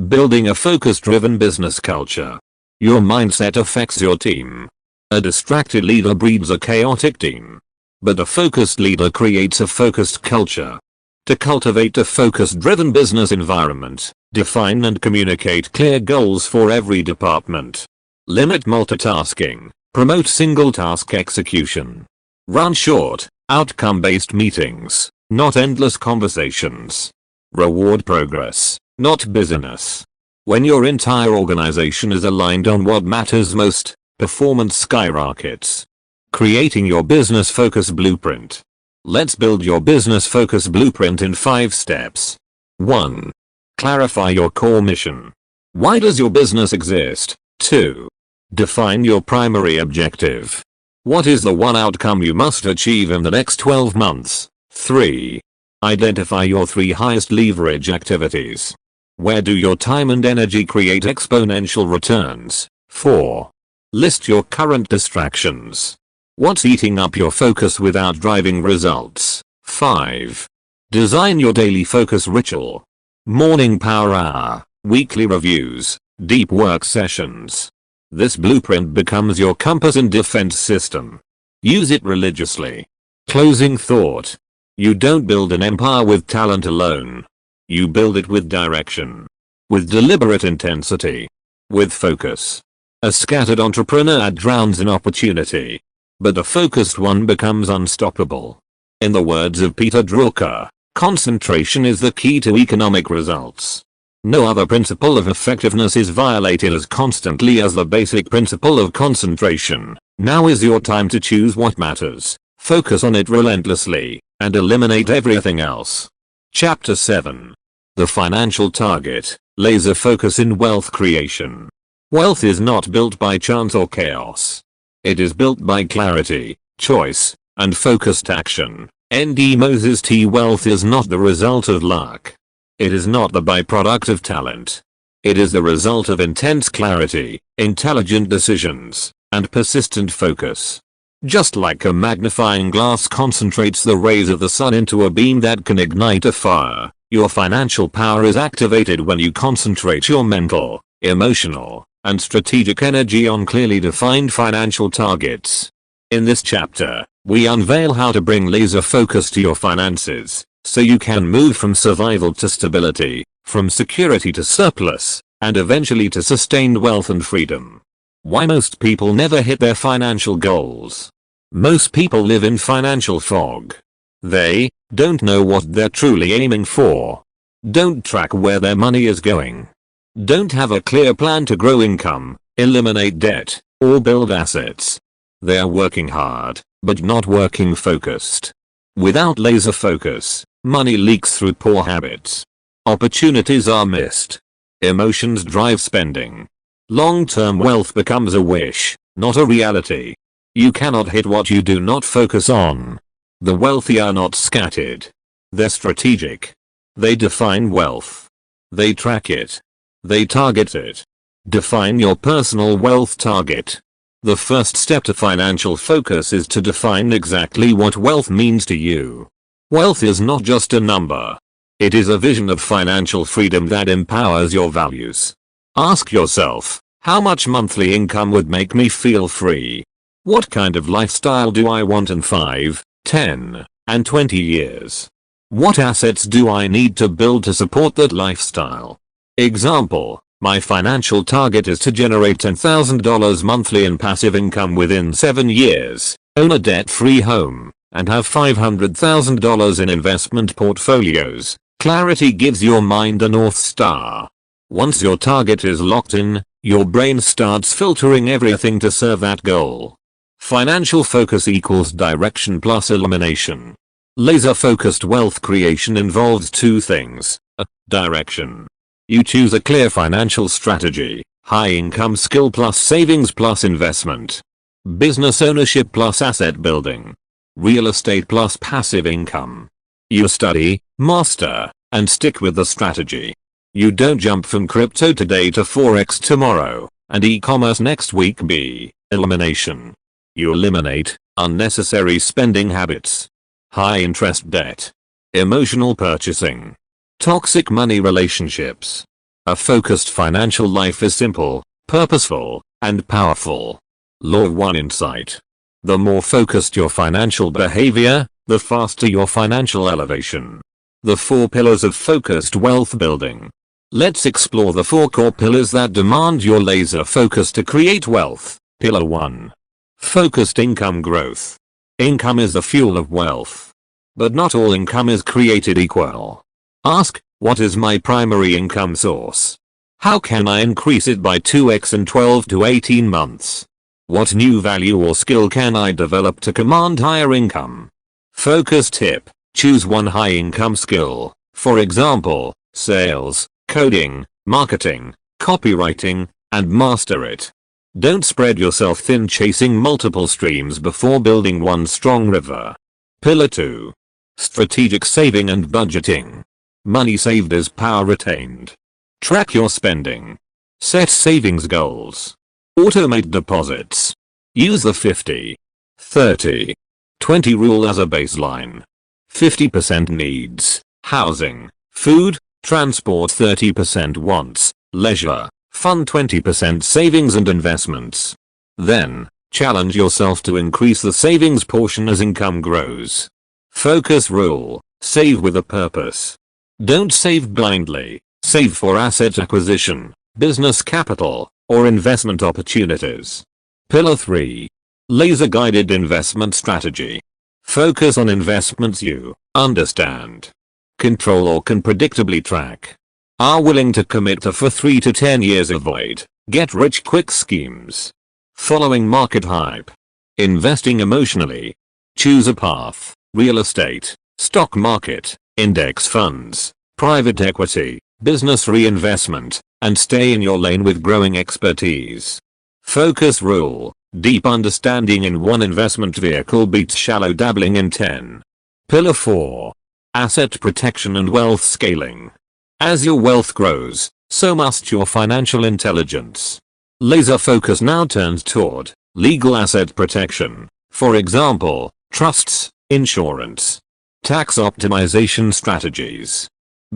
Speaker 1: Building a focus-driven business culture. Your mindset affects your team. A distracted leader breeds a chaotic team. But a focused leader creates a focused culture. To cultivate a focus-driven business environment, define and communicate clear goals for every department. Limit multitasking. Promote single-task execution. Run short, outcome-based meetings, not endless conversations. Reward progress, not busyness. When your entire organization is aligned on what matters most, performance skyrockets. Creating your business focus blueprint. Let's build your business focus blueprint in 5 steps. 1. Clarify your core mission. Why does your business exist? 2. Define your primary objective. What is the one outcome you must achieve in the next 12 months? 3. Identify your 3 highest leverage activities. Where do your time and energy create exponential returns? 4. List your current distractions. What's eating up your focus without driving results? 5. Design your daily focus ritual. Morning power hour, weekly reviews, deep work sessions. This blueprint becomes your compass and defense system. Use it religiously. Closing thought. You don't build an empire with talent alone. You build it with direction. With deliberate intensity. With focus. A scattered entrepreneur drowns in opportunity. But a focused one becomes unstoppable. In the words of Peter Drucker, concentration is the key to economic results. No other principle of effectiveness is violated as constantly as the basic principle of concentration. Now is your time to choose what matters, focus on it relentlessly, and eliminate everything else. Chapter 7. The Financial Target, Laser Focus in Wealth Creation. Wealth is not built by chance or chaos. It is built by clarity, choice, and focused action. N.D. Moses T. Wealth is not the result of luck. It is not the byproduct of talent. It is the result of intense clarity, intelligent decisions, and persistent focus. Just like a magnifying glass concentrates the rays of the sun into a beam that can ignite a fire, your financial power is activated when you concentrate your mental, emotional, and strategic energy on clearly defined financial targets. In this chapter, we unveil how to bring laser focus to your finances, so you can move from survival to stability, from security to surplus, and eventually to sustained wealth and freedom. Why most people never hit their financial goals. Most people live in financial fog. They don't know what they're truly aiming for. Don't track where their money is going. Don't have a clear plan to grow income, eliminate debt, or build assets. They are working hard, but not working focused. Without laser focus, money leaks through poor habits. Opportunities are missed. Emotions drive spending. Long-term wealth becomes a wish, not a reality. You cannot hit what you do not focus on. The wealthy are not scattered. They're strategic. They define wealth. They track it. They target it. Define your personal wealth target. The first step to financial focus is to define exactly what wealth means to you. Wealth is not just a number. It is a vision of financial freedom that empowers your values. Ask yourself, how much monthly income would make me feel free? What kind of lifestyle do I want in 5, 10, and 20 years? What assets do I need to build to support that lifestyle? Example, my financial target is to generate $10,000 monthly in passive income within 7 years, own a debt-free home, and have $500,000 in investment portfolios. Clarity gives your mind a North Star. Once your target is locked in, your brain starts filtering everything to serve that goal. Financial focus equals direction plus elimination. Laser-focused wealth creation involves two things. Direction. You choose a clear financial strategy, high income skill plus savings plus investment. Business ownership plus asset building. Real estate plus passive income. You study, master, and stick with the strategy. You don't jump from crypto today to forex tomorrow, and e-commerce next week. Elimination. You eliminate unnecessary spending habits. High interest debt. Emotional purchasing. Toxic money relationships. A focused financial life is simple, purposeful, and powerful. Law 1 Insight. The more focused your financial behavior, the faster your financial elevation. The 4 pillars of focused wealth building. Let's explore the 4 core pillars that demand your laser focus to create wealth. Pillar 1. Focused income growth. Income is the fuel of wealth. But not all income is created equal. Ask, what is my primary income source? How can I increase it by 2x in 12 to 18 months? What new value or skill can I develop to command higher income? Focus tip, choose one high income skill, for example, sales, coding, marketing, copywriting, and master it. Don't spread yourself thin chasing multiple streams before building one strong river. Pillar 2. Strategic saving and budgeting. Money saved is power retained. Track your spending. Set savings goals. Automate deposits. Use the 50, 30, 20 rule as a baseline. 50% needs, housing, food, transport. 30% wants, leisure, fun. 20% savings and investments. Then, challenge yourself to increase the savings portion as income grows. Focus rule, save with a purpose. Don't save blindly, save for asset acquisition, business capital, or investment opportunities. Pillar 3. Laser-guided investment strategy. Focus on investments you understand, control, or can predictably track. Are willing to commit to for 3 to 10 years. Avoid get-rich-quick schemes. Following market hype. Investing emotionally. Choose a path: real estate, stock market, index funds, private equity, business reinvestment, and stay in your lane with growing expertise. Focus rule, deep understanding in one investment vehicle beats shallow dabbling in 10. Pillar 4. Asset protection and wealth scaling. As your wealth grows, so must your financial intelligence. Laser focus now turns toward legal asset protection, for example, trusts, insurance, tax optimization strategies,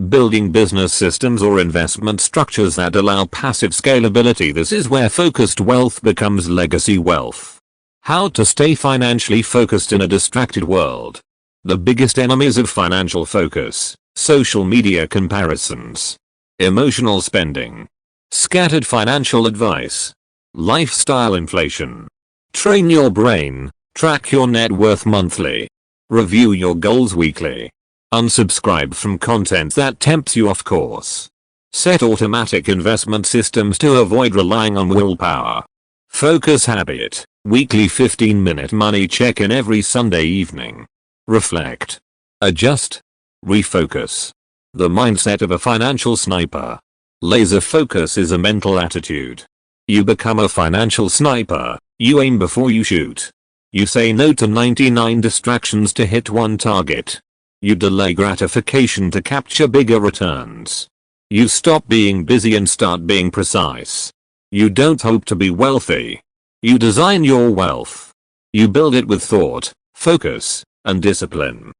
Speaker 1: building business systems or investment structures that allow passive scalability. This is where focused wealth becomes legacy wealth. How to stay financially focused in a distracted world. The biggest enemies of financial focus: social media comparisons, emotional spending, scattered financial advice, lifestyle inflation. Train your brain, track your net worth monthly, review your goals weekly, unsubscribe from content that tempts you off course. Set automatic investment systems to avoid relying on willpower. Focus habit, weekly 15-minute money check-in every Sunday evening. Reflect. Adjust. Refocus. The mindset of a financial sniper. Laser focus is a mental attitude. You become a financial sniper. You aim before you shoot. You say no to 99 distractions to hit one target. You delay gratification to capture bigger returns. You stop being busy and start being precise. You don't hope to be wealthy. You design your wealth. You build it with thought, focus, and discipline.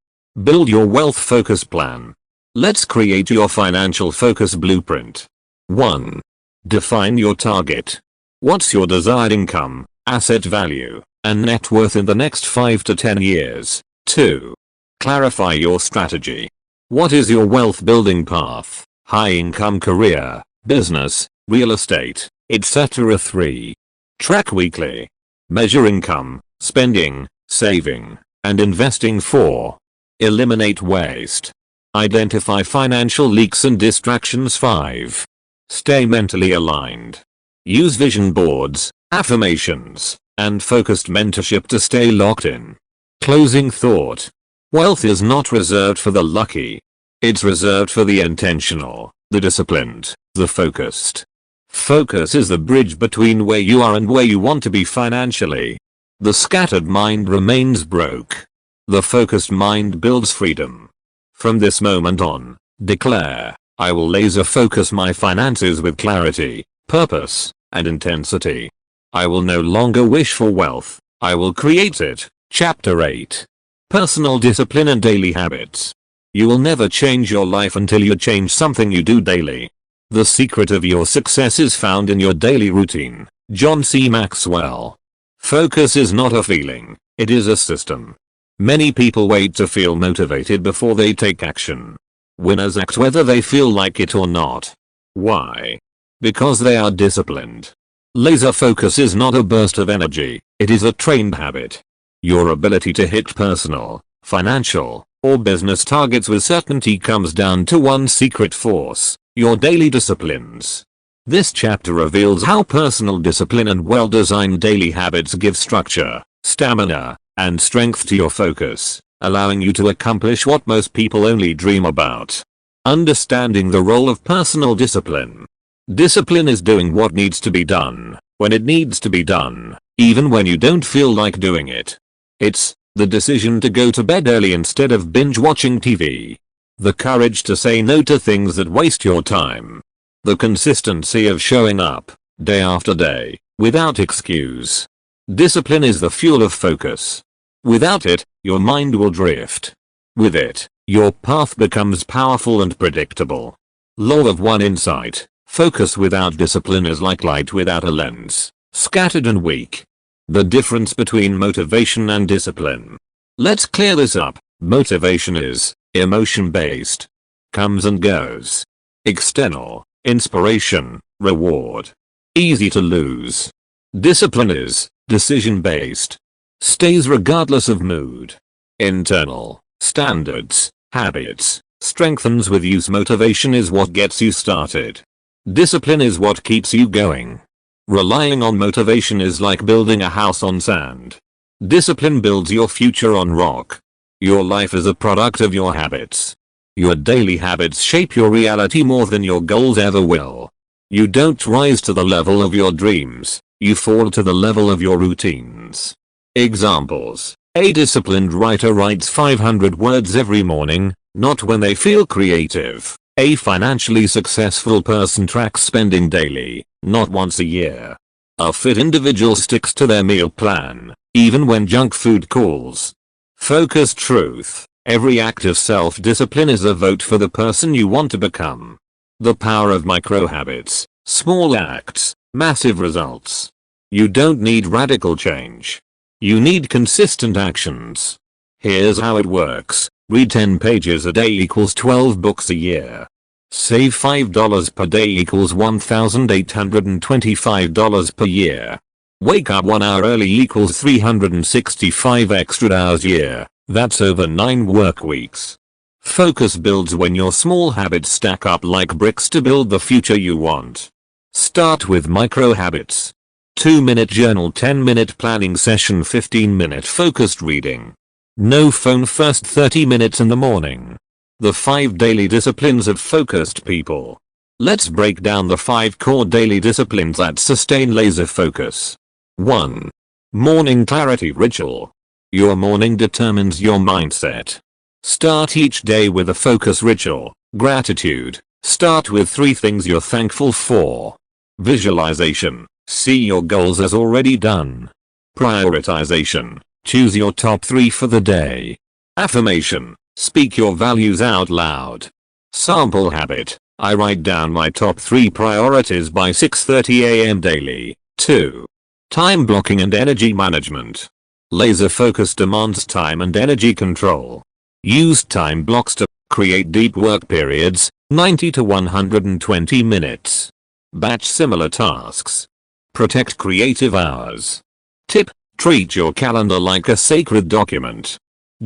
Speaker 1: Build your wealth focus plan. Let's create your financial focus blueprint. 1. Define your target. What's your desired income, asset value, and net worth in the next 5 to 10 years? 2. Clarify your strategy. What is your wealth building path? High income career, business, real estate, etc. 3. Track weekly. Measure income, spending, saving, and investing. 4. Eliminate waste. Identify financial leaks and distractions. 5. Stay mentally aligned. Use vision boards, affirmations, and focused mentorship to stay locked in. Closing thought. Wealth is not reserved for the lucky. It's reserved for the intentional, the disciplined, the focused. Focus is the bridge between where you are and where you want to be financially. The scattered mind remains broke. The focused mind builds freedom. From this moment on, declare, I will laser focus my finances with clarity, purpose, and intensity. I will no longer wish for wealth, I will create it. Chapter 8. Personal discipline and daily habits. You will never change your life until you change something you do daily. The secret of your success is found in your daily routine. John C. Maxwell. Focus is not a feeling, it is a system. Many people wait to feel motivated before they take action. Winners act whether they feel like it or not. Why? Because they are disciplined. Laser focus is not a burst of energy, it is a trained habit. Your ability to hit personal, financial, or business targets with certainty comes down to one secret force: your daily disciplines. This chapter reveals how personal discipline and well-designed daily habits give structure, stamina, and strength to your focus, allowing you to accomplish what most people only dream about. Understanding the role of personal discipline. Discipline is doing what needs to be done, when it needs to be done, even when you don't feel like doing it. It's the decision to go to bed early instead of binge watching TV. The courage to say no to things that waste your time. The consistency of showing up, day after day, without excuse. Discipline is the fuel of focus. Without it, your mind will drift. With it, your path becomes powerful and predictable. Law of one insight: focus without discipline is like light without a lens, scattered and weak. The difference between motivation and discipline. Let's clear this up. Motivation is emotion-based. Comes and goes. External, inspiration, reward. Easy to lose. Discipline is decision-based. Stays regardless of mood. Internal, standards, habits, strengthens with use. Motivation is what gets you started. Discipline is what keeps you going. Relying on motivation is like building a house on sand. Discipline builds your future on rock. Your life is a product of your habits. Your daily habits shape your reality more than your goals ever will. You don't rise to the level of your dreams, you fall to the level of your routines. Examples: a disciplined writer writes 500 words every morning, not when they feel creative. A financially successful person tracks spending daily, not once a year. A fit individual sticks to their meal plan, even when junk food calls. Focused truth: every act of self-discipline is a vote for the person you want to become. The power of micro habits, small acts, massive results. You don't need radical change. You need consistent actions. Here's how it works. Read 10 pages a day equals 12 books a year. Save $5 per day equals $1,825 per year. Wake up 1 hour early equals 365 extra hours a year. That's over 9 work weeks. Focus builds when your small habits stack up like bricks to build the future you want. Start with micro habits. 2-minute journal, 10-minute planning session, 15-minute focused reading. No phone first 30 minutes in the morning. The 5 daily disciplines of focused people. Let's break down the 5 core daily disciplines that sustain laser focus. 1. Morning clarity ritual. Your morning determines your mindset. Start each day with a focus ritual. Gratitude. Start with 3 things you're thankful for. Visualization. See your goals as already done. Prioritization. Choose your top 3 for the day. Affirmation. Speak your values out loud. Sample habit. I write down my top 3 priorities by 6:30 a.m. daily. 2. Time blocking and energy management. Laser focus demands time and energy control. Use time blocks to create deep work periods, 90 to 120 minutes. Batch similar tasks. Protect creative hours. Tip: treat your calendar like a sacred document.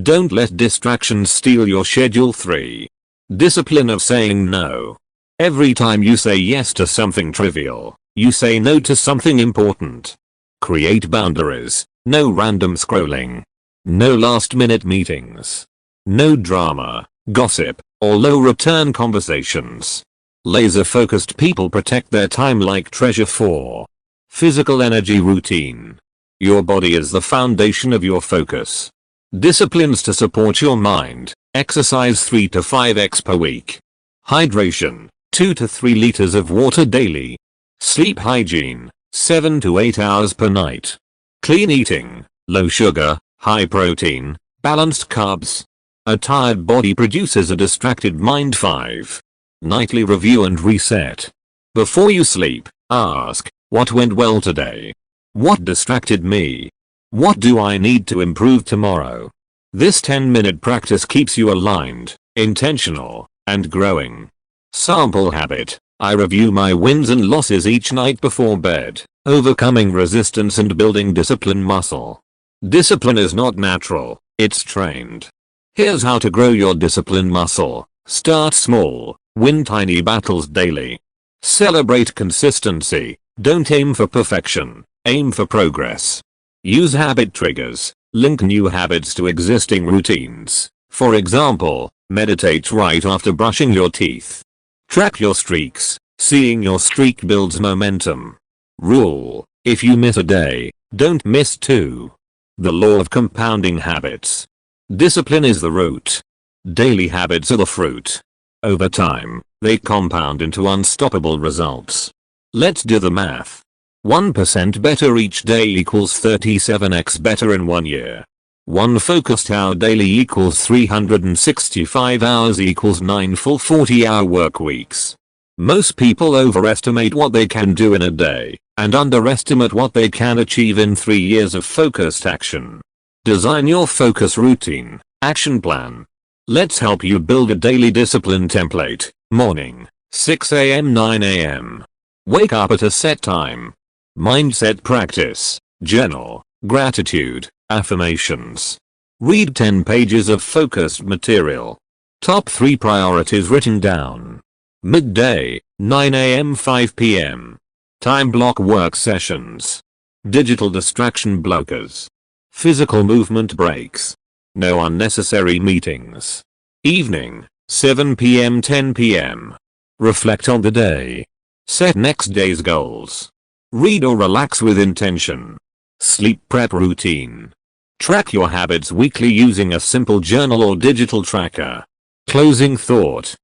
Speaker 1: Don't let distractions steal your schedule. 3. Discipline of saying no. Every time you say yes to something trivial, you say no to something important. Create boundaries. No random scrolling. No last-minute meetings. No drama, gossip, or low-return conversations. Laser-focused people protect their time like treasure. 4. Physical energy routine. Your body is the foundation of your focus. Disciplines to support your mind. Exercise 3 to 5x per week. Hydration. 2 to 3 liters of water daily. Sleep hygiene. 7 to 8 hours per night. Clean eating. Low sugar, high protein, balanced carbs. A tired body produces a distracted mind. 5. Nightly review and reset. Before you sleep, ask, what went well today? What distracted me? What do I need to improve tomorrow? This 10-minute practice keeps you aligned, intentional, and growing. Sample habit. I review my wins and losses each night before bed, overcoming resistance and building discipline muscle. Discipline is not natural, it's trained. Here's how to grow your discipline muscle. Start small, win tiny battles daily. Celebrate consistency. Don't aim for perfection, aim for progress. Use habit triggers. Link new habits to existing routines. For example, meditate right after brushing your teeth. Track your streaks. Seeing your streak builds momentum. Rule: if you miss a day, don't miss 2. The law of compounding habits. Discipline is the root. Daily habits are the fruit. Over time, they compound into unstoppable results. Let's do the math. 1% better each day equals 37x better in 1 year. 1 focused hour daily equals 365 hours equals 9 full 40-hour work weeks. Most people overestimate what they can do in a day, and underestimate what they can achieve in 3 years of focused action. Design your focus routine, action plan. Let's help you build a daily discipline template. Morning, 6 a.m. 9 a.m. Wake up at a set time. Mindset practice, journal, gratitude, affirmations. Read 10 pages of focused material. Top 3 priorities written down. Midday, 9 a.m. 5 p.m. Time block work sessions. Digital distraction blockers. Physical movement breaks. No unnecessary meetings. Evening, 7 p.m. 10 p.m. Reflect on the day. Set next day's goals. Read or relax with intention. Sleep prep routine. Track your habits weekly using a simple journal or digital tracker. Closing thought.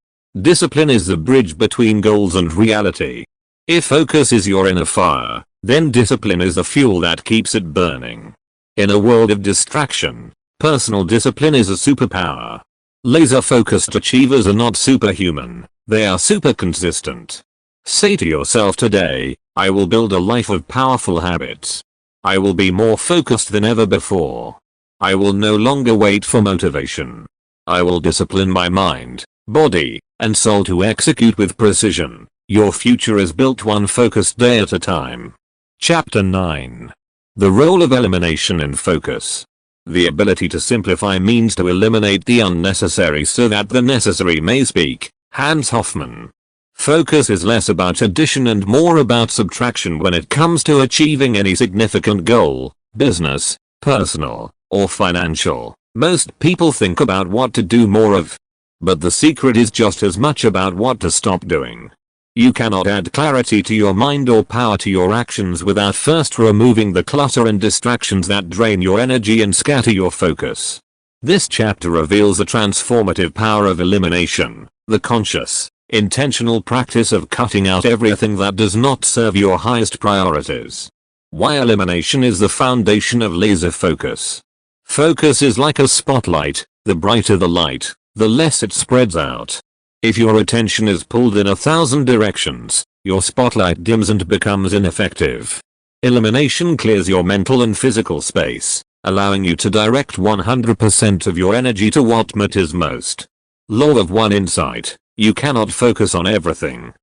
Speaker 1: Discipline is the bridge between goals and reality. If focus is your inner fire, then discipline is the fuel that keeps it burning. In a world of distraction, personal discipline is a superpower. Laser-focused achievers are not superhuman, they are super consistent. Say to yourself today, I will build a life of powerful habits. I will be more focused than ever before. I will no longer wait for motivation. I will discipline my mind, body, and soul to execute with precision. Your future is built one focused day at a time. Chapter 9. The role of elimination in focus. The ability to simplify means to eliminate the unnecessary so that the necessary may speak. Hans Hofmann. Focus is less about addition and more about subtraction when it comes to achieving any significant goal, business, personal, or financial. Most people think about what to do more of. But the secret is just as much about what to stop doing. You cannot add clarity to your mind or power to your actions without first removing the clutter and distractions that drain your energy and scatter your focus. This chapter reveals the transformative power of elimination, the conscious, intentional practice of cutting out everything that does not serve your highest priorities. Why elimination is the foundation of laser focus. Focus is like a spotlight. The brighter the light, the less it spreads out. If your attention is pulled in 1,000 directions, your spotlight dims and becomes ineffective. Elimination clears your mental and physical space, allowing you to direct 100% of your energy to what matters most. Law of one insight. You cannot focus on everything.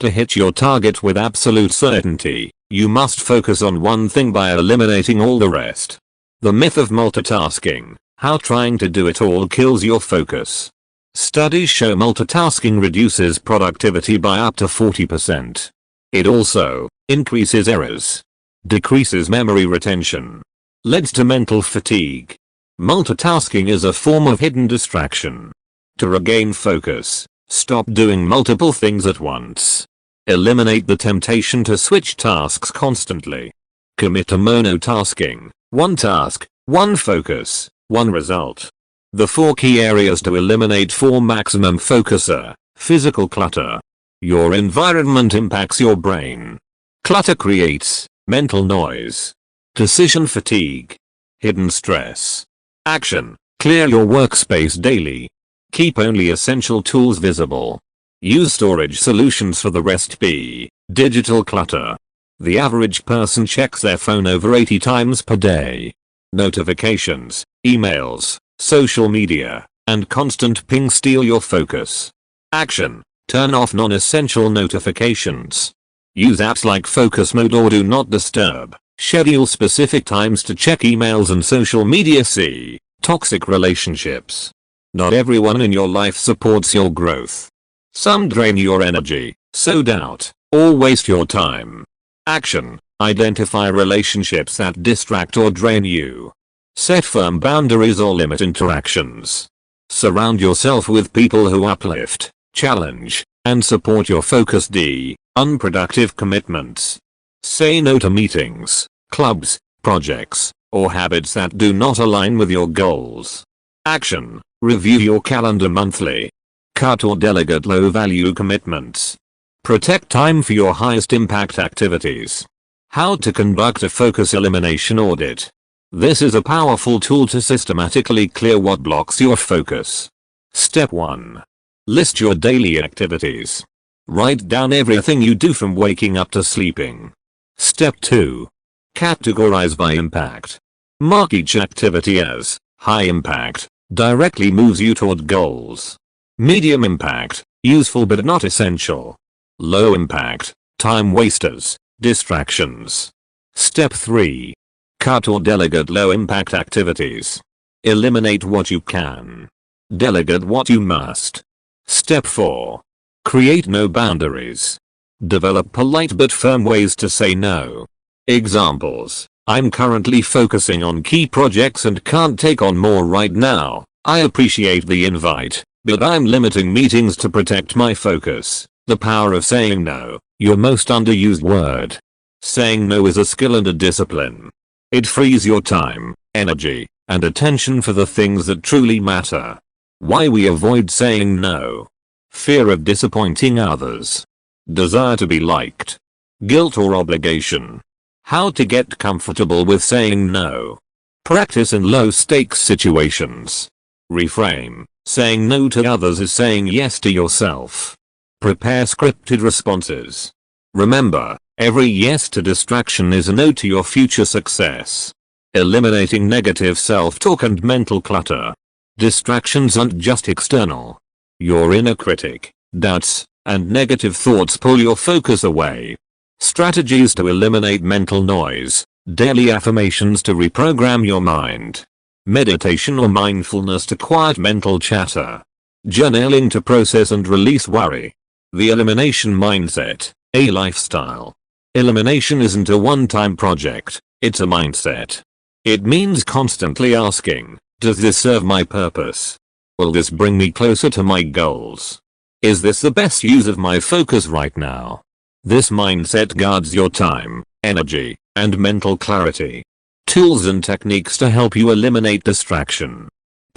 Speaker 1: To hit your target with absolute certainty, you must focus on one thing by eliminating all the rest. The myth of multitasking. How trying to do it all kills your focus. Studies show multitasking reduces productivity by up to 40%. It also increases errors, decreases memory retention, leads to mental fatigue. Multitasking is a form of hidden distraction. To regain focus, stop doing multiple things at once. Eliminate the temptation to switch tasks constantly. Commit to monotasking, one task, one focus, one result. The 4 key areas to eliminate for maximum focus are: physical clutter. Your environment impacts your brain. Clutter creates mental noise. Decision fatigue. Hidden stress. Action. Clear your workspace daily. Keep only essential tools visible. Use storage solutions for the rest. B. Digital clutter. The average person checks their phone over 80 times per day. Notifications, emails, social media, and constant ping steal your focus. Action. Turn off non-essential notifications. Use apps like Focus Mode or Do Not Disturb. Schedule specific times to check emails and social media. C. Toxic relationships. Not everyone in your life supports your growth. Some drain your energy, sow doubt, or waste your time. Action. Identify relationships that distract or drain you. Set firm boundaries or limit interactions. Surround yourself with people who uplift, challenge, and support your focus. D. Unproductive commitments. Say no to meetings, clubs, projects, or habits that do not align with your goals. Action. Review your calendar monthly. Cut or delegate low-value commitments. Protect time for your highest impact activities. How to conduct a focus elimination audit. This is a powerful tool to systematically clear what blocks your focus. Step 1. List your daily activities. Write down everything you do from waking up to sleeping. Step 2. Categorize by impact. Mark each activity as high impact, directly moves you toward goals. Medium impact, useful but not essential. Low impact, time wasters, distractions. Step 3. Cut or delegate low impact activities. Eliminate what you can. Delegate what you must. Step 4. Create no boundaries. Develop polite but firm ways to say no. Examples. I'm currently focusing on key projects and can't take on more right now. I appreciate the invite, but I'm limiting meetings to protect my focus. The power of saying no, your most underused word. Saying no is a skill and a discipline. It frees your time, energy, and attention for the things that truly matter. Why we avoid saying no. Fear of disappointing others. Desire to be liked. Guilt or obligation. How to get comfortable with saying no. Practice in low-stakes situations. Reframe. Saying no to others is saying yes to yourself. Prepare scripted responses. Remember, Every yes to distraction is a no to your future success. Eliminating negative self-talk and mental clutter. Distractions aren't just external. Your inner critic, doubts, and negative thoughts pull your focus away. Strategies to eliminate mental noise. Daily affirmations to reprogram your mind. Meditation or mindfulness to quiet mental chatter. Journaling to process and release worry. The elimination mindset, a lifestyle. Elimination isn't a one-time project, it's a mindset. It means constantly asking, does this serve my purpose? Will this bring me closer to my goals? Is this the best use of my focus right now? This mindset guards your time, energy, and mental clarity. Tools and techniques to help you eliminate distraction.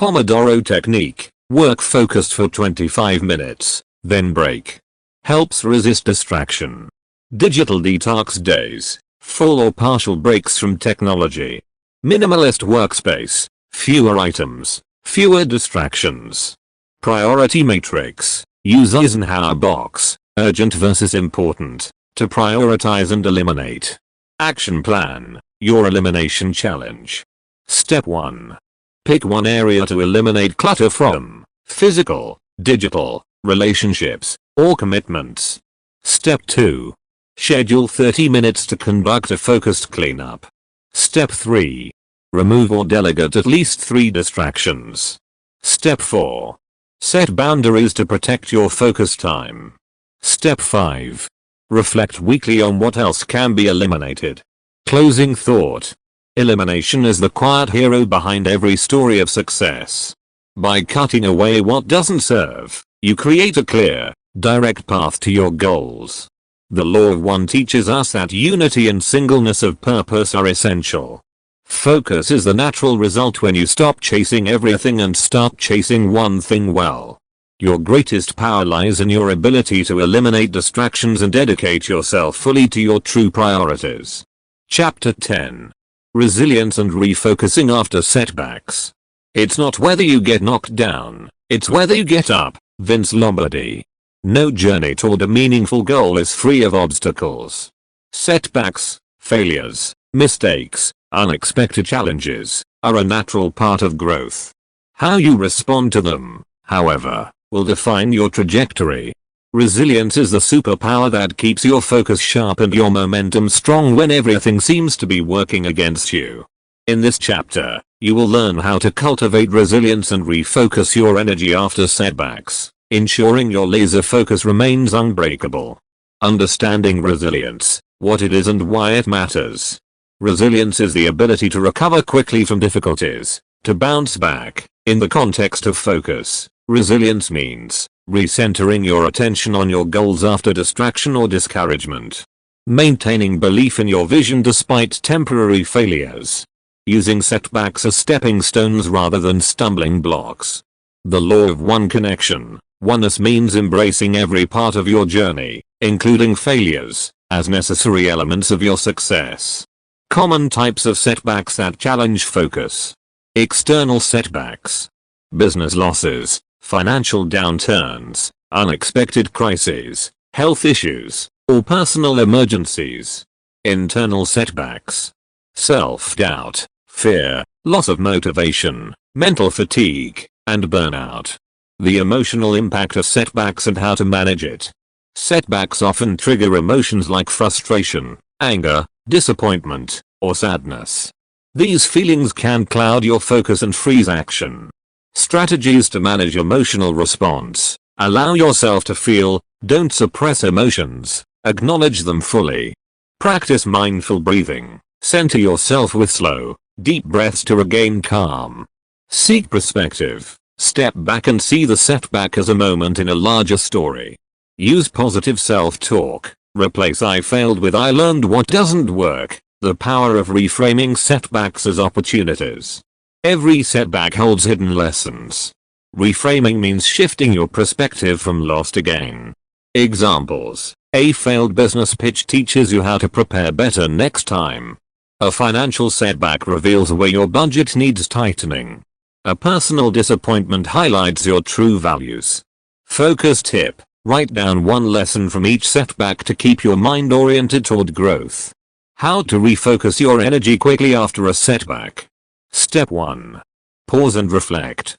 Speaker 1: Pomodoro technique, work focused for 25 minutes, then break. Helps resist distraction. Digital detox days, full or partial breaks from technology. Minimalist workspace, fewer items, fewer distractions. Priority matrix, use Eisenhower box, urgent versus important, to prioritize and eliminate. Action plan, your elimination challenge. Step 1. Pick one area to eliminate clutter from: physical, digital, relationships, or commitments. Step 2. Schedule 30 minutes to conduct a focused cleanup. Step 3. Remove or delegate at least 3 distractions. Step 4. Set boundaries to protect your focus time. Step 5. Reflect weekly on what else can be eliminated. Closing thought. Elimination is the quiet hero behind every story of success. By cutting away what doesn't serve, you create a clear, direct path to your goals. The Law of One teaches us that unity and singleness of purpose are essential. Focus is the natural result when you stop chasing everything and start chasing one thing well. Your greatest power lies in your ability to eliminate distractions and dedicate yourself fully to your true priorities. Chapter 10. Resilience and refocusing after setbacks. It's not whether you get knocked down, it's whether you get up. Vince Lombardi. No journey toward a meaningful goal is free of obstacles. Setbacks, failures, mistakes, unexpected challenges are a natural part of growth. How you respond to them, however, will define your trajectory. Resilience is the superpower that keeps your focus sharp and your momentum strong when everything seems to be working against you. In this chapter, you will learn how to cultivate resilience and refocus your energy after setbacks, ensuring your laser focus remains unbreakable. Understanding resilience, what it is and why it matters. Resilience is the ability to recover quickly from difficulties, to bounce back. In the context of focus, resilience means recentering your attention on your goals after distraction or discouragement. Maintaining belief in your vision despite temporary failures. Using setbacks as stepping stones rather than stumbling blocks. The Law of One connection. Oneness means embracing every part of your journey, including failures, as necessary elements of your success. Common types of setbacks that challenge focus. External setbacks. Business losses, financial downturns, unexpected crises, health issues, or personal emergencies. Internal setbacks. Self-doubt, fear, loss of motivation, mental fatigue, and burnout. The emotional impact of setbacks and how to manage it. Setbacks often trigger emotions like frustration, anger, disappointment, or sadness. These feelings can cloud your focus and freeze action. Strategies to manage emotional response. Allow yourself to feel, don't suppress emotions, acknowledge them fully. Practice mindful breathing. Center yourself with slow, deep breaths to regain calm. Seek perspective. Step back and see the setback as a moment in a larger story. Use positive self-talk. Replace "I failed" with "I learned what doesn't work." The power of reframing setbacks as opportunities. Every setback holds hidden lessons. Reframing means shifting your perspective from loss to gain. Examples. A failed business pitch teaches you how to prepare better next time. A financial setback reveals where your budget needs tightening. A personal disappointment highlights your true values. Focus tip. Write down one lesson from each setback to keep your mind oriented toward growth. How to refocus your energy quickly after a setback. Step 1. Pause and reflect.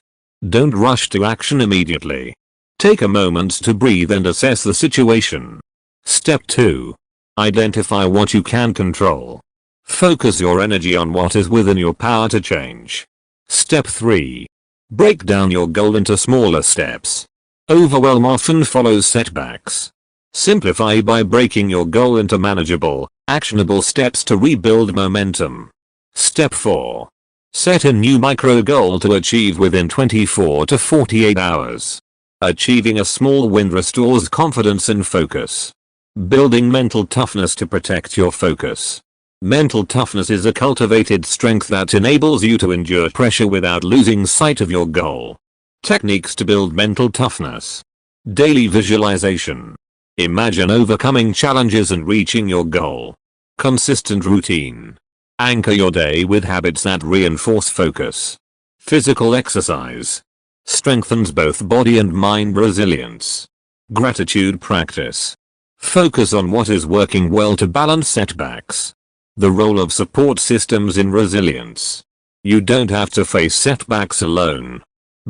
Speaker 1: Don't rush to action immediately. Take a moment to breathe and assess the situation. Step 2. Identify what you can control. Focus your energy on what is within your power to change. Step 3. Break down your goal into smaller steps. Overwhelm often follows setbacks. Simplify by breaking your goal into manageable, actionable steps to rebuild momentum. Step 4. Set a new micro goal to achieve within 24 to 48 hours. Achieving a small win restores confidence and focus. Building mental toughness to protect your focus. Mental toughness is a cultivated strength that enables you to endure pressure without losing sight of your goal. Techniques to build mental toughness. Daily visualization. Imagine overcoming challenges and reaching your goal. Consistent routine. Anchor your day with habits that reinforce focus. Physical exercise. Strengthens both body and mind resilience. Gratitude practice. Focus on what is working well to balance setbacks. The role of support systems in resilience. You don't have to face setbacks alone.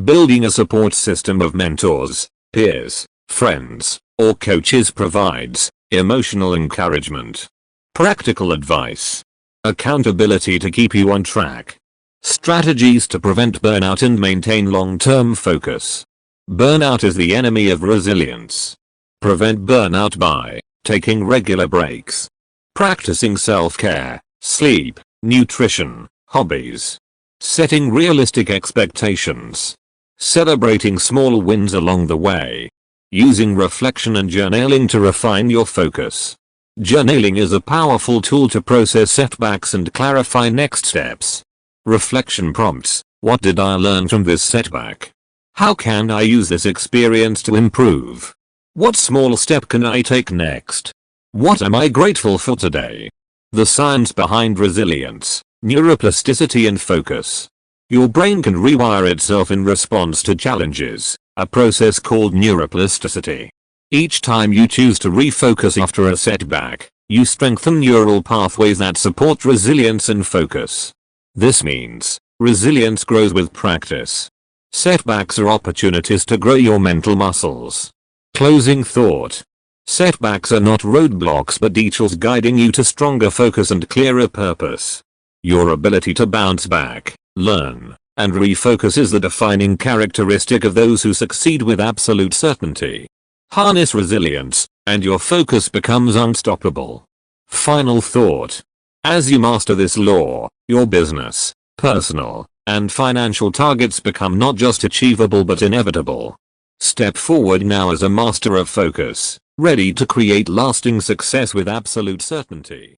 Speaker 1: Building a support system of mentors, peers, friends, or coaches provides emotional encouragement. Practical advice. Accountability to keep you on track. Strategies to prevent burnout and maintain long-term focus. Burnout is the enemy of resilience. Prevent burnout by taking regular breaks. Practicing self-care, sleep, nutrition, hobbies. Setting realistic expectations. Celebrating small wins along the way. Using reflection and journaling to refine your focus. Journaling is a powerful tool to process setbacks and clarify next steps. Reflection prompts. What did I learn from this setback? How can I use this experience to improve? What small step can I take next? What am I grateful for today? The science behind resilience, neuroplasticity and focus. Your brain can rewire itself in response to challenges, a process called neuroplasticity. Each time you choose to refocus after a setback, you strengthen neural pathways that support resilience and focus. This means, resilience grows with practice. Setbacks are opportunities to grow your mental muscles. Closing thought. Setbacks are not roadblocks but detours guiding you to stronger focus and clearer purpose. Your ability to bounce back, learn, and refocus is the defining characteristic of those who succeed with absolute certainty. Harness resilience, and your focus becomes unstoppable. Final thought. As you master this law, your business, personal, and financial targets become not just achievable but inevitable. Step forward now as a master of focus, ready to create lasting success with absolute certainty.